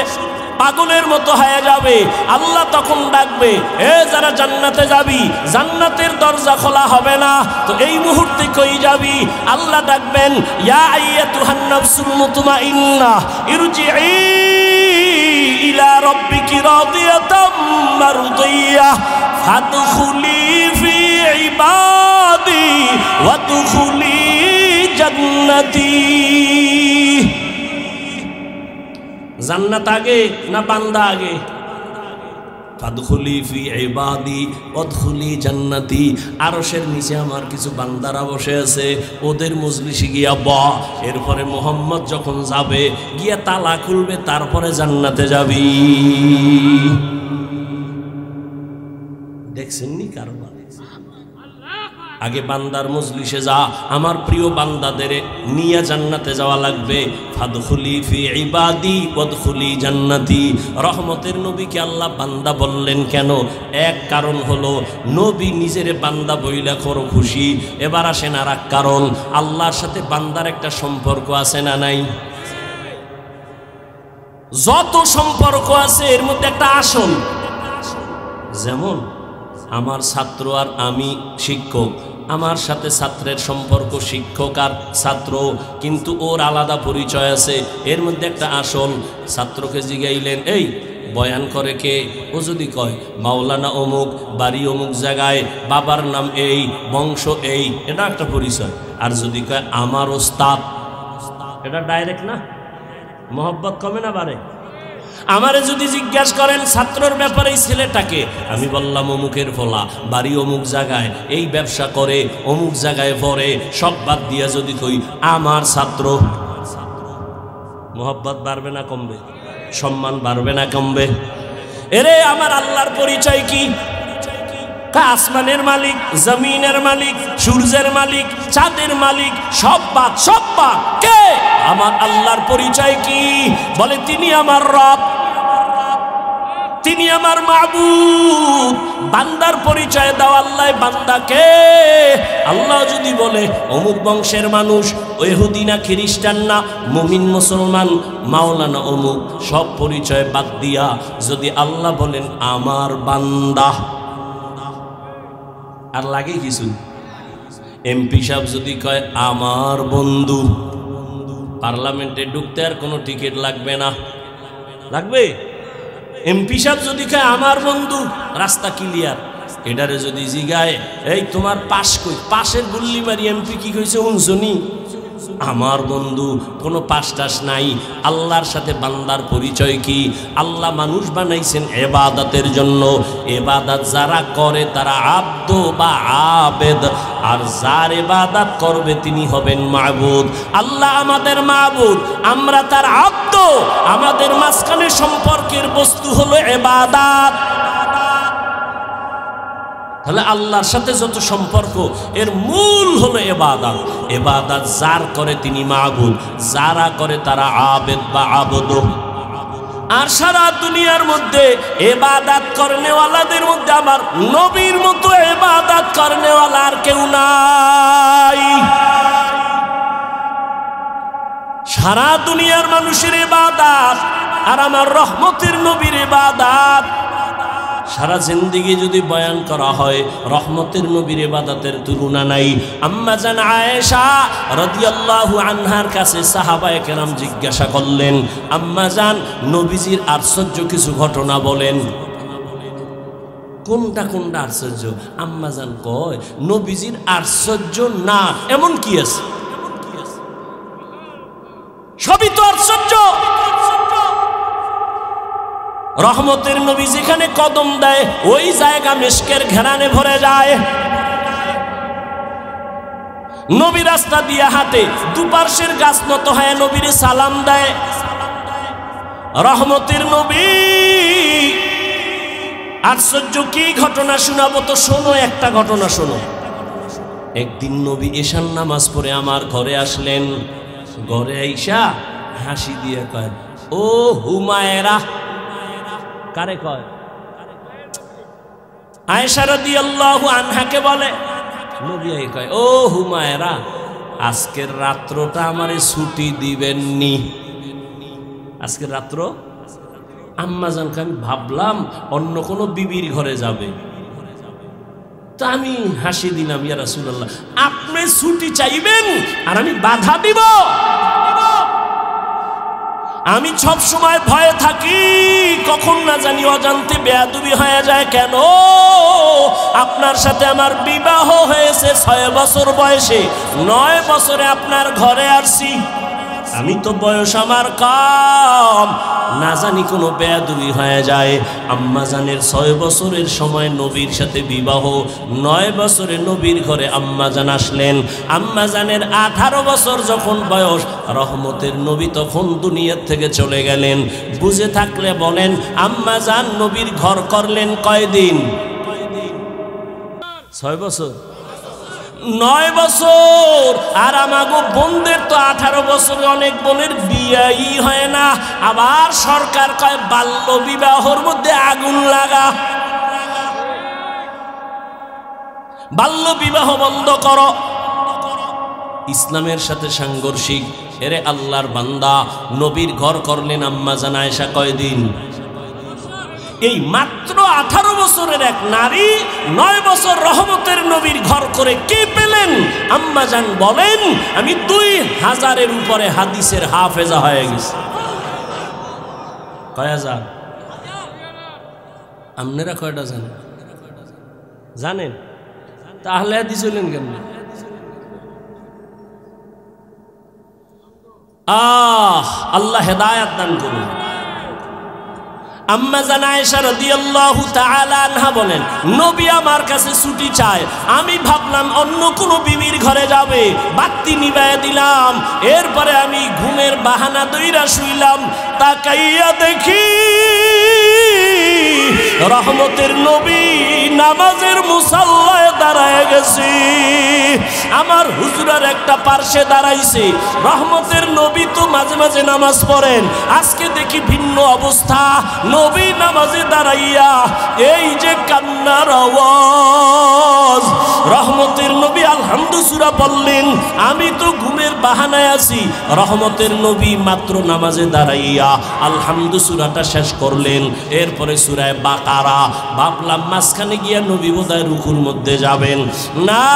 পাগলের মতো হয়ে যাবে। আল্লাহ তখন ডাকবে, এ যারা জান্নাতে যাবি, জান্নাতের দরজা খোলা হবে না, তো এই মুহূর্তে কই যাবি? আল্লাহ ডাকবেন, ইয়া আইয়াতুহান নাফসুল মুতমাইন্নাহ ইরজিই ইলা রাব্বিকি রাদিয়াতাম মারদিয়াহ ফাদখুলি ফি ইবাদি ওয়াদখুলি জান্নাতি। জান্নাত আগে না বান্দা আগে? ফাদখুলি ফি ইবাদি ওয়াদখুলি জান্নাতি। আরশের নিচে আমার কিছু বান্দারা বসে আছে, ওদের মজলিসে গিয়া বা। এরপরে মোহাম্মদ যখন যাবে, গিয়া তালা খুলবে, তারপরে জান্নাতে যাবি। দেখছেন নি কারবার? আগে বান্দার মজলিসে যা, আমার প্রিয় বান্দাদের নিয়ে জান্নাতে যাওয়া লাগবে। ফাদখুলি ফি ইবাদি ওয়াদখুলি জান্নাতি। রহমতের নবীকে আল্লাহ বান্দা বললেন কেন? এক কারণ হলো নবী নিজের বান্দা বইলা করো খুশি। এবার আসেন আর এক কারণ, আল্লাহর সাথে বান্দার একটা সম্পর্ক আছে না নাই? যত সম্পর্ক আছে এর মধ্যে একটা আসল, যেমন আমার ছাত্র আর আমি শিক্ষক, আমার সাথে ছাত্রের সম্পর্ক শিক্ষক আর ছাত্র, কিন্তু ওর আলাদা পরিচয় আছে। এর মধ্যে একটা আসল। ছাত্রকে জিগাইলেন, এই বয়ান করে কে? ও যদি কয় মাওলানা অমুক, বাড়ি অমুক জায়গায়, বাবার নাম এই, বংশ এই, এটা একটা পরিচয়। আর যদি কয় আমার ওস্তাদ, এটা ডাইরেক্ট না? মহব্বত কমে না বাড়ে? আমারে যদি জিজ্ঞাসা করেন ছাত্রর ব্যাপারে এই ছেলেটাকে, আমি বললাম অমুকের ফলা, বাড়ি অমুক জায়গায়, এই ব্যবসা করে, অমুক জায়গায় পড়ে, সব বাদ দিয়া যদি কই আমার ছাত্র, মোহাব্বত বাড়বে না কমবে? সম্মান বাড়বে না কমবে? এরে আমার আল্লাহর পরিচয় কি? আসমানের মালিক, জমিনের মালিক, সূর্যের মালিক, চাঁদের মালিক, সব বাদ কে? আমার আল্লাহর পরিচয় কি? বলে তিনি আমার রব, তিনি আমার মাবুদ। বান্দার পরিচয় দাও আল্লাহ বান্দাকে। আল্লাহ যদি বলে অমুক বংশের মানুষ, ইহুদি না খ্রিস্টান না মুমিন মুসলমান, মাওলানা অমুক, সব পরিচয় বাদ দিয়া যদি আল্লাহ বলেন আমার বান্দা, আর লাগে কিছু? এমপি সাহেব যদি কয় আমার বন্ধু, পার্লামেন্টে ঢুকতে আর কোনো টিকিট লাগবে না? লাগবে? এমপি সাহেব যদি কয় আমার বন্ধু, রাস্তা ক্লিয়ার। এটারে যদি জিগায় এই তোমার পাশ কই, পাশের গুল্লি মারি এমপি কি কইছে শুনছনি? আমার বন্ধু কোনো পাশটাস নাই। আল্লাহর সাথে বান্দার পরিচয় কি? আল্লাহ মানুষ বানাইছেন ইবাদতের জন্য। ইবাদত যারা করে তারা আব্দ বা আবেদ, আর যার ইবাদত করবে তিনি হবেন মাবুদ। আল্লাহ আমাদের মাবুদ, আমরা তার আব্দ। আমাদের মাঝখানে সম্পর্কের বস্তু হলো ইবাদত। তাহলে আল্লাহর সাথে যত সম্পর্ক এর মূল হলো ইবাদত। ইবাদত যার করে তিনি মাবুদ, যারা করে তারা আবেদ বা আবদ। আর সারা দুনিয়ার মধ্যে ইবাদত করনেওয়ালাদের মধ্যে আমার নবীর মতো ইবাদত করনেওয়ালা আর কেউ নাই। সারা দুনিয়ার মানুষের ইবাদত আর আমার রহমতের নবীর ইবাদত। সারা জিন্দেগি যদি বয়ান করা হয়, রহমতের নবীর ইবাদতের তুলনা নাই। আম্মা জান আয়েশা রাদিয়াল্লাহু আনহার কাছে সাহাবায়ে কেরাম জিজ্ঞাসা করলেন, আম্মা জান নবীজির আশ্চর্য কিছু ঘটনা বলেন। কোনটা কোনটা আশ্চর্য? আম্মা জান কয়, নবীজির আশ্চর্য না এমন কি আছে? সবই তো আশ্চর্য। রহমতের নবী যেখানে কদম দেয় ওই জায়গা মিশকের ঘেরানে ভরে যায়। নবী রাস্তা দিয়ে হাঁটে, দুপার্শ্বের গাছ নত হয়ে নবীর সালাম দেয়। রহমতের নবী আশ্চর্য কি ঘটনা শোনাবো তো শোনো, একটা ঘটনা শোনো। একদিন নবী এশার নামাজ পড়ে আমার ঘরে আসলেন। ঘরে আইসা হাসি দিয়ে কয়, ও হুমায়রা। কারে কয়? আয়েশা রাদিয়াল্লাহু আনহাকে বলে। নবী কয়, ও হুমায়রা, আজকের রাত্রটা আমারে ছুটি দিবেননি? আজকের রাত্র? আম্মা জানকে আমি ভাবলাম অন্য কোনো বিবির ঘরে যাবে, তা আমি হাসি দিলাম, ইয়া রাসূলুল্লাহ আপনি ছুটি চাইবেন আর আমি বাধা দিব? আমি সব সময় ভয়ে থাকি কখন না জানি অজান্তে বেয়াদবি হয়ে যায়। কেন? আপনার সাথে আমার বিবাহ হয়েছে 6 বছর বয়সে, 9 বছরে আপনার ঘরে আসছি। আমি তো বয়স আমার কম, না জানি কোনো বেয়াদবি হয়ে যায়। আম্মা জানের 6 বছরের সময় নবীর সাথে বিবাহ, 9 বছরে নবীর ঘরে আম্মা জান আসলেন। আম্মা জানের 18 বছর যখন বয়স, রহমতের নবী তখন দুনিয়ার থেকে চলে গেলেন। বুঝে থাকলে বলেন, আম্মা জান নবীর ঘর করলেন কয়দিন? 6 বছর, 9 বছর। আর আমাগো বোনদের তো 18 বছরে অনেক বোনের বিয়েই হয় না। আবার সরকার কয় বাল্য বিবাহর মধ্যে আগুন লাগা, বাল্য বিবাহ বন্ধ করো। ইসলামের সাথে সাংঘর্ষিক। এরে আল্লাহর বান্দা, নবীর ঘর করলেন আম্মা জান আয়েশা কয়দিন? এই মাত্র 18 বছরের এক নারী 9 বছর রহমতের নবীর ঘর করে কে পেলেন? আম্মা জান বলেন, আমি 2000-এর উপরে হাদিসের হাফেজা হয়ে গেছি। কয় হাজার? আপনারা কয়টা জানেন? জানেন? তাহলে হাদিস হলেন কেন? আল্লাহ হেদায়েত দান করুন। আম্মা জান আয়েশা রাদিয়াল্লাহু তাআলা আনহা বলেন, নবী আমার কাছে ছুটি চায়। আমি ভাবলাম অন্য কোনো বিবির ঘরে যাবে, বাতি নিভায়া দিলাম। এরপরে আমি ঘুমের বাহানা দইরা শুইলাম। তাকাইয়া দেখি রহমতের নবী নামাজের মুসাল্লায় দাঁড়ায় গেছে। আমার হুজুরার একটা পার্শ্বে দাঁড়াইছে। রহমতের নবী তো মাঝে মাঝে নামাজ পড়েন, আজকে দেখি ভিন্ন অবস্থা। নবী নামাজে দাঁড়াইয়া এই যে কান্নার আওয়াজ। রহমতের নবী আলহামদু সূরা বললেন, আমি তো ঘুমের বাহানায় আছি। রহমতের নবী মাত্র নামাজে দাঁড়াইয়া আলহামদু সূরাটা শেষ করলেন। এরপরে সূরা বাকারা। ভাবলাম মাঝখানে গিয়া নবী বোধহয় রুকুর মধ্যে যাবেন। না,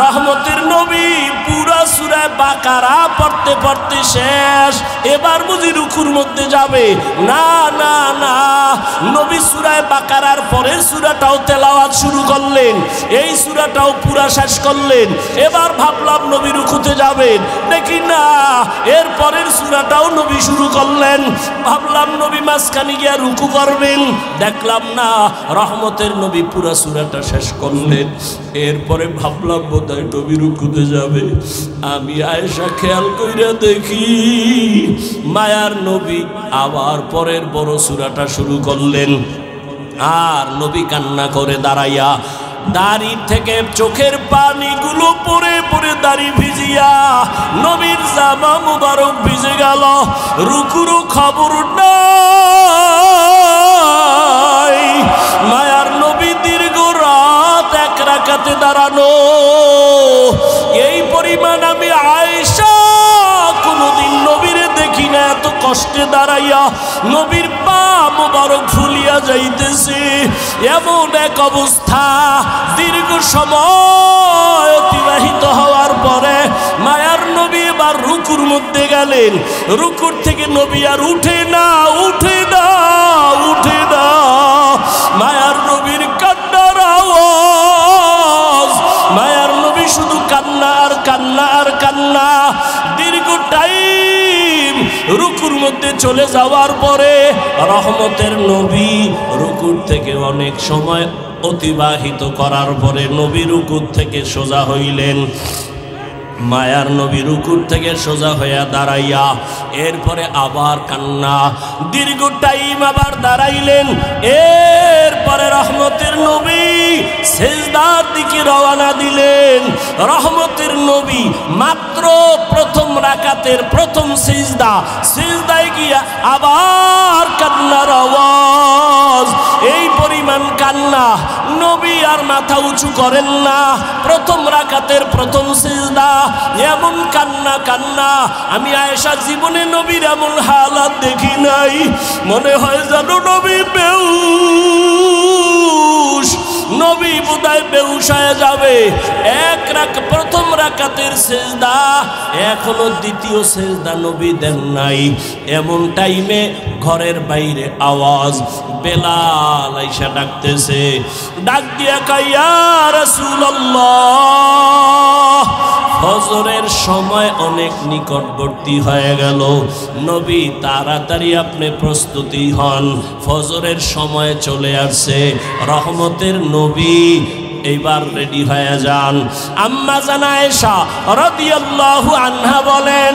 রহমতের নবী পুরা সূরা বাকারা পড়তে পড়তে শেষ। এবার বুঝি রুকুর মধ্যে যাবে? না না না, নবী সূরা বাকারার পরের সূরাটাও তেলাওয়াত শুরু করলেন, এই সূরাটাও পুরা শেষ করলেন। এবার ভাবলাম নবী রুকুতে যাবে। করবেন, দেখি না এরপরের সূরাটাও নবী শুরু করলেন। ভাবলাম নবী মাঝখানে গিয়া রুকু করবেন, দেখলাম না রহমতের নবী পুরা সূরাটা শেষ করলেন। এরপরে ভাবলাম বোধহয় নবী রুকুতে যাবে। আমি আয়েশা খেয়াল কইরা দেখি মায়ার নবী আবার পরের বড় সূরাটা শুরু করলেন। আর নবী কান্না করে দাঁড়াইয়া, দাড়ি থেকে চোখের পানিগুলো পরে পরে দাড়ি ভিজিয়া নবীর জামা মুবারক ভিজে গেল। রুকুরও খবর নাই। মায়ার নবী দীর্ঘ রাত এক রাকাতে দাঁড়ানো। এই পরিমাণ আমি আয়েশা কোনদিন নবীরে দেখি না এত কষ্টে দাঁড়াইয়া। নবীর পা মুবারক ফুলিয়া যাইতেছে। এমন এক অবস্থা, দীর্ঘ সময় অতিবাহিত হওয়ার পরে মায়ার নবী এবার রুকুর মধ্যে গেলেন। রুকুর থেকে নবী আর উঠে না, উঠে না, উঠে না। মায়ার নবীর কান্নার আওয়াজ, মায়ার নবী শুধু কান্না আর কান্না আর কান্না। দীর্ঘ টাইম রুকুর মধ্যে চলে যাওয়ার পরে রহমতের নবী রুকুর থেকে অনেক সময় অতিবাহিত করার পরে নবী রুকুর থেকে সোজা হইলেন। মায়ার নবী রুকুর থেকে সোজা হইয়া দাঁড়াইয়া এরপরে আবার কান্না। দীর্ঘ টাইম আবার দাঁড়াইলেন। এরপরে রহমতের নবী সিজদার দিকে রওনা দিলেন। রহমতের নবী মাত্র প্রথম রাকাতের প্রথম সিজদা, সিজদায় গিয়া আবার কান্নার আওয়াজ। এই পরিমাণ কান্না, নবী আর মাথা উঁচু করেন না। প্রথম রাকাতের প্রথম সিজদা, এমন কান্না কান্না। আমি আয়েশা জীবনে নবীর এমন হালাত দেখি নাই। মনে হয় যেন নবী বেহুশ, নবী বোধহয় বেহুশ হয়ে যাবে। প্রথম রাকাতের সিজদা, এখনো দ্বিতীয় সিজদা নবী দেন নাই। এমন টাইমে ঘরের বাইরে আওয়াজ, বেলাল আইসা ডাকতেছে। ডাক দিয়া কয়, ইয়া রাসূলুল্লাহ, ফজরের সময় অনেক নিকটবর্তী হয়ে গেল। নবী তাড়াতাড়ি আপনি প্রস্তুতি হন, ফজরের সময় চলে আসছে। রহমতের নবী এইবার রেডি হয়ে যান। আম্মা জান আয়েশা রাদিয়াল্লাহু আনহা বলেন,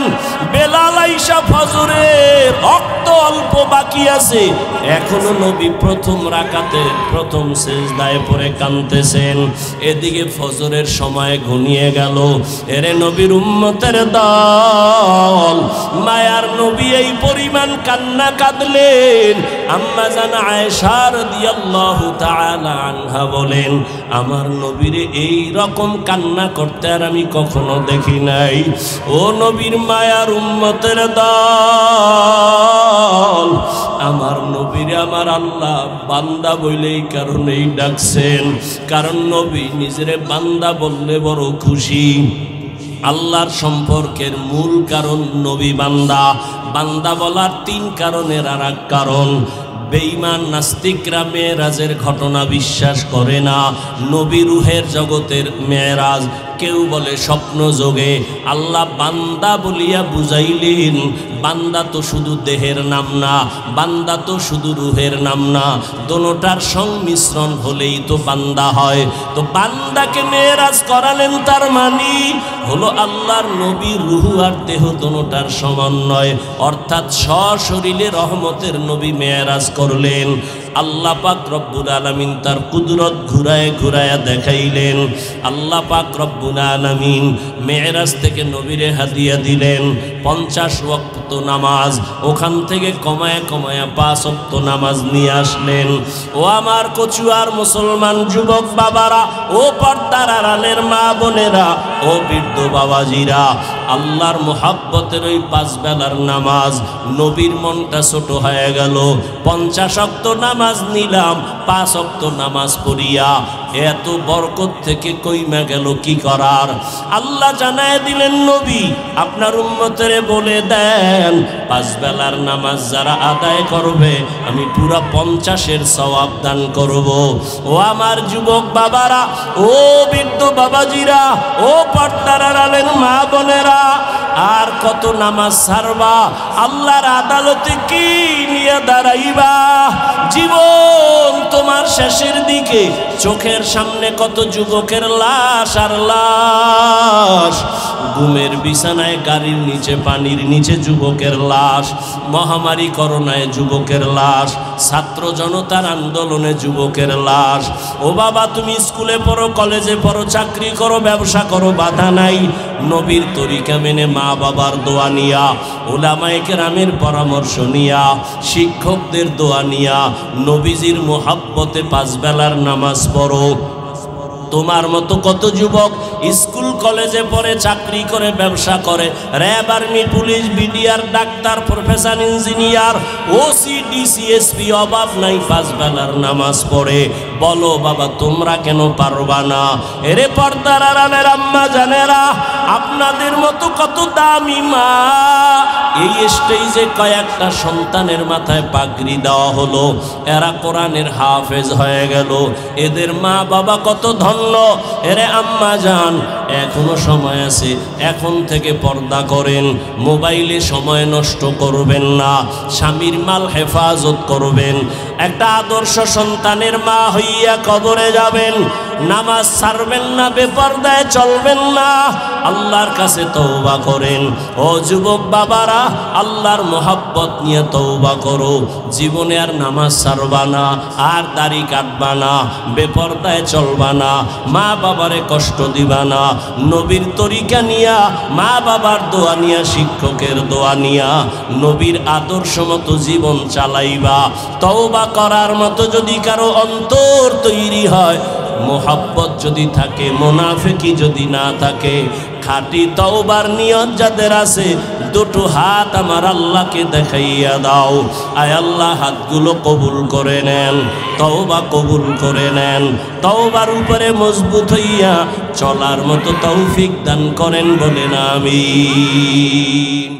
বেলাল আইসা ফজরের রক্ত অল্প বাকি আছে, এখনো নবী প্রথম রাকাতে প্রথম সিজদায় পড়ে কাঁদতেছেন। এদিকে ফজরের সময় ঘনিয়ে গেল। এরে নবীর উম্মতের দল, মায়ার নবী এই পরিমাণ কান্না কাঁদলেন। আম্মা জান আয়েশা রাদিয়াল্লাহু তাআলা আনহা বলেন, আমার নবীরে এই রকম কান্না করতে আর আমি কখনো দেখি নাই। ও নবীর মায়ার উম্মতের দল, আমার নবীরে আমার আল্লাহ বান্দা বলেই কারণেই ডাকছেন। কারণ নবী নিজেরে বান্দা বললে বড় খুশি। আল্লাহর সম্পর্কের মূল কারণ নবী বান্দা। বান্দা বলার তিন কারণের আর এক কারণ। বেঈমান নাস্তিকরা মেরাজের ঘটনা বিশ্বাস করে না। নবী রুহের জগতের মেরাজ, কেউ বলে স্বপ্ন যোগে। আল্লাহ বান্দা বলিয়া বুঝাইলেন, বান্দা তো শুধু দেহের নাম না, বান্দা তো শুধু রুহের নাম না, দোনোটার সংমিশ্রণ হলেই তো বান্দা হয়। তো বান্দাকে মেরাজ করালেন, তার মানে হলো আল্লাহর নবীর রুহু আর দেহ দোনোটার সমন্বয়, অর্থাৎ সশরীরে রহমতের নবী মেরাজ করলেন। আল্লাহ পাক রব্বুল আলামিন তার কুদরত ঘুরায় ঘুরায় দেখাইলেন। আল্লাহ পাক রব্বুল আলামিন মেরাজ থেকে নবীরে হাদিয়া দিলেন 50 ওয়াক্ত নামাজ। ওখান থেকে কমায় কমায় 5 ওয়াক্ত নামাজ নিয়ে আসলেন। ও আমার কচুয়ার মুসলমান যুবক বাবারা, ও পর্দার আড়ালের মা বোনেরা, ও বৃদ্ধ বাবাজিরা, আল্লাহর মোহাব্বতের ওই 5 বেলার নামাজ, নবীর মনটা ছোট হয়ে গেল। 50 ওয়াক্ত নামাজ নিলাম, 5 ওয়াক্ত নামাজ পড়িয়া এত বরকত থেকে কইমা গেল কি করার। আল্লাহ জানায় দিলেন, নবী আপনার উম্মতের বলে দেন 5 বেলার নামাজ যারা আদায় করবে আমি পুরা 50-এর সওয়াব দান করব। ও আমার যুবক বাবারা, ও বৃদ্ধ বাবাজিরা, ও পর্দার আড়ালের মা বোনেরা, না, আর কত নামাজ ছাড়বা, আল্লাহর আদালতে কি নিয়ে দাঁড়াইবা। জীবন তোমার শেষের দিকে চোখের সামনে কত যুবকের লাশ আর লাশ, ঘুমের বিছানায়, গাড়ির নিচে, পানির নিচে যুবকের লাশ, মহামারী করোনায় যুবকের লাশ, ছাত্র জনতার আন্দোলনে যুবকের লাশ। ও বাবা, তুমি স্কুলে পড়ো, কলেজে পড়ো, চাকরি করো, ব্যবসা করো, বাধা নাই। নবীর তরিকা মেনে, মা বাবার দোয়া নিয়া, উলামায়ে কেরামের পরামর্শ নিয়া, শিক্ষকদের দোয়া নিয়া, নবীজির মোহাব্বতে 5 বেলার নামাজ পড়ো। তোমার মতো কত যুবক স্কুল কলেজে পড়ে, চাকরি করে, ব্যবসা করে, RAB, army, police, BDR, doctor, professor, engineer, OC, DC, SP, অভাব নাই, 5 বেলার নামাজ পড়ে। বলো বাবা, তোমরা কেন পারবা না? এরে পর্দার আড়ালের আম্মা জানেরা, আপনাদের মতো কত দামি মা, এই স্টেজে কয়েকটা সন্তানের মাথায় পাগড়ি দেওয়া হলো, এরা কোরআনের হাফেজ হয়ে গেল। এদের মা বাবা কত ধন্য। এরে আম্মা জান, এখনো সময় আছে, এখন থেকে পর্দা করেন, মোবাইলে সময় নষ্ট করবেন না, স্বামীর মাল হেফাজত করবেন। একটা আদর্শ সন্তানের মা হইয়া কবরে যাবেন, নামাজ ছাড়বেন না, বেপর্দায় চলবেন না, আল্লাহর কাছে তওবা করেন। ও যুবক বাবারা, আল্লাহর মোহাব্বত নিয়ে তওবা করো, জীবনে আর নামাজ ছাড়বা না, আর দাড়ি কাটবা না, বেপর্দায় চলবা না, মা বাবারে কষ্ট দিবা না, নবীর তরিকা নিয়া, মা বাবার দোয়া নিয়া, শিক্ষকের দোয়া নিয়া, নবীর আদর্শ মতো জীবন চালাইবা। তওবা করার মতো যদি কারো অন্তর তৈরি হয়, মোহাব্বত যদি থাকে, মুনাফিকি যদি না থাকে, খাঁটি তওবার নিয়ত যাদের আছে, দুটো হাত আমার আল্লাহকে দেখাইয়া দাও। আয় আল্লাহ, হাতগুলো কবুল করে নেন, তওবা কবুল করে নেন, তওবার উপরে মজবুত হইয়া চলার মতো তৌফিক দান করেন, বলেন আমিন।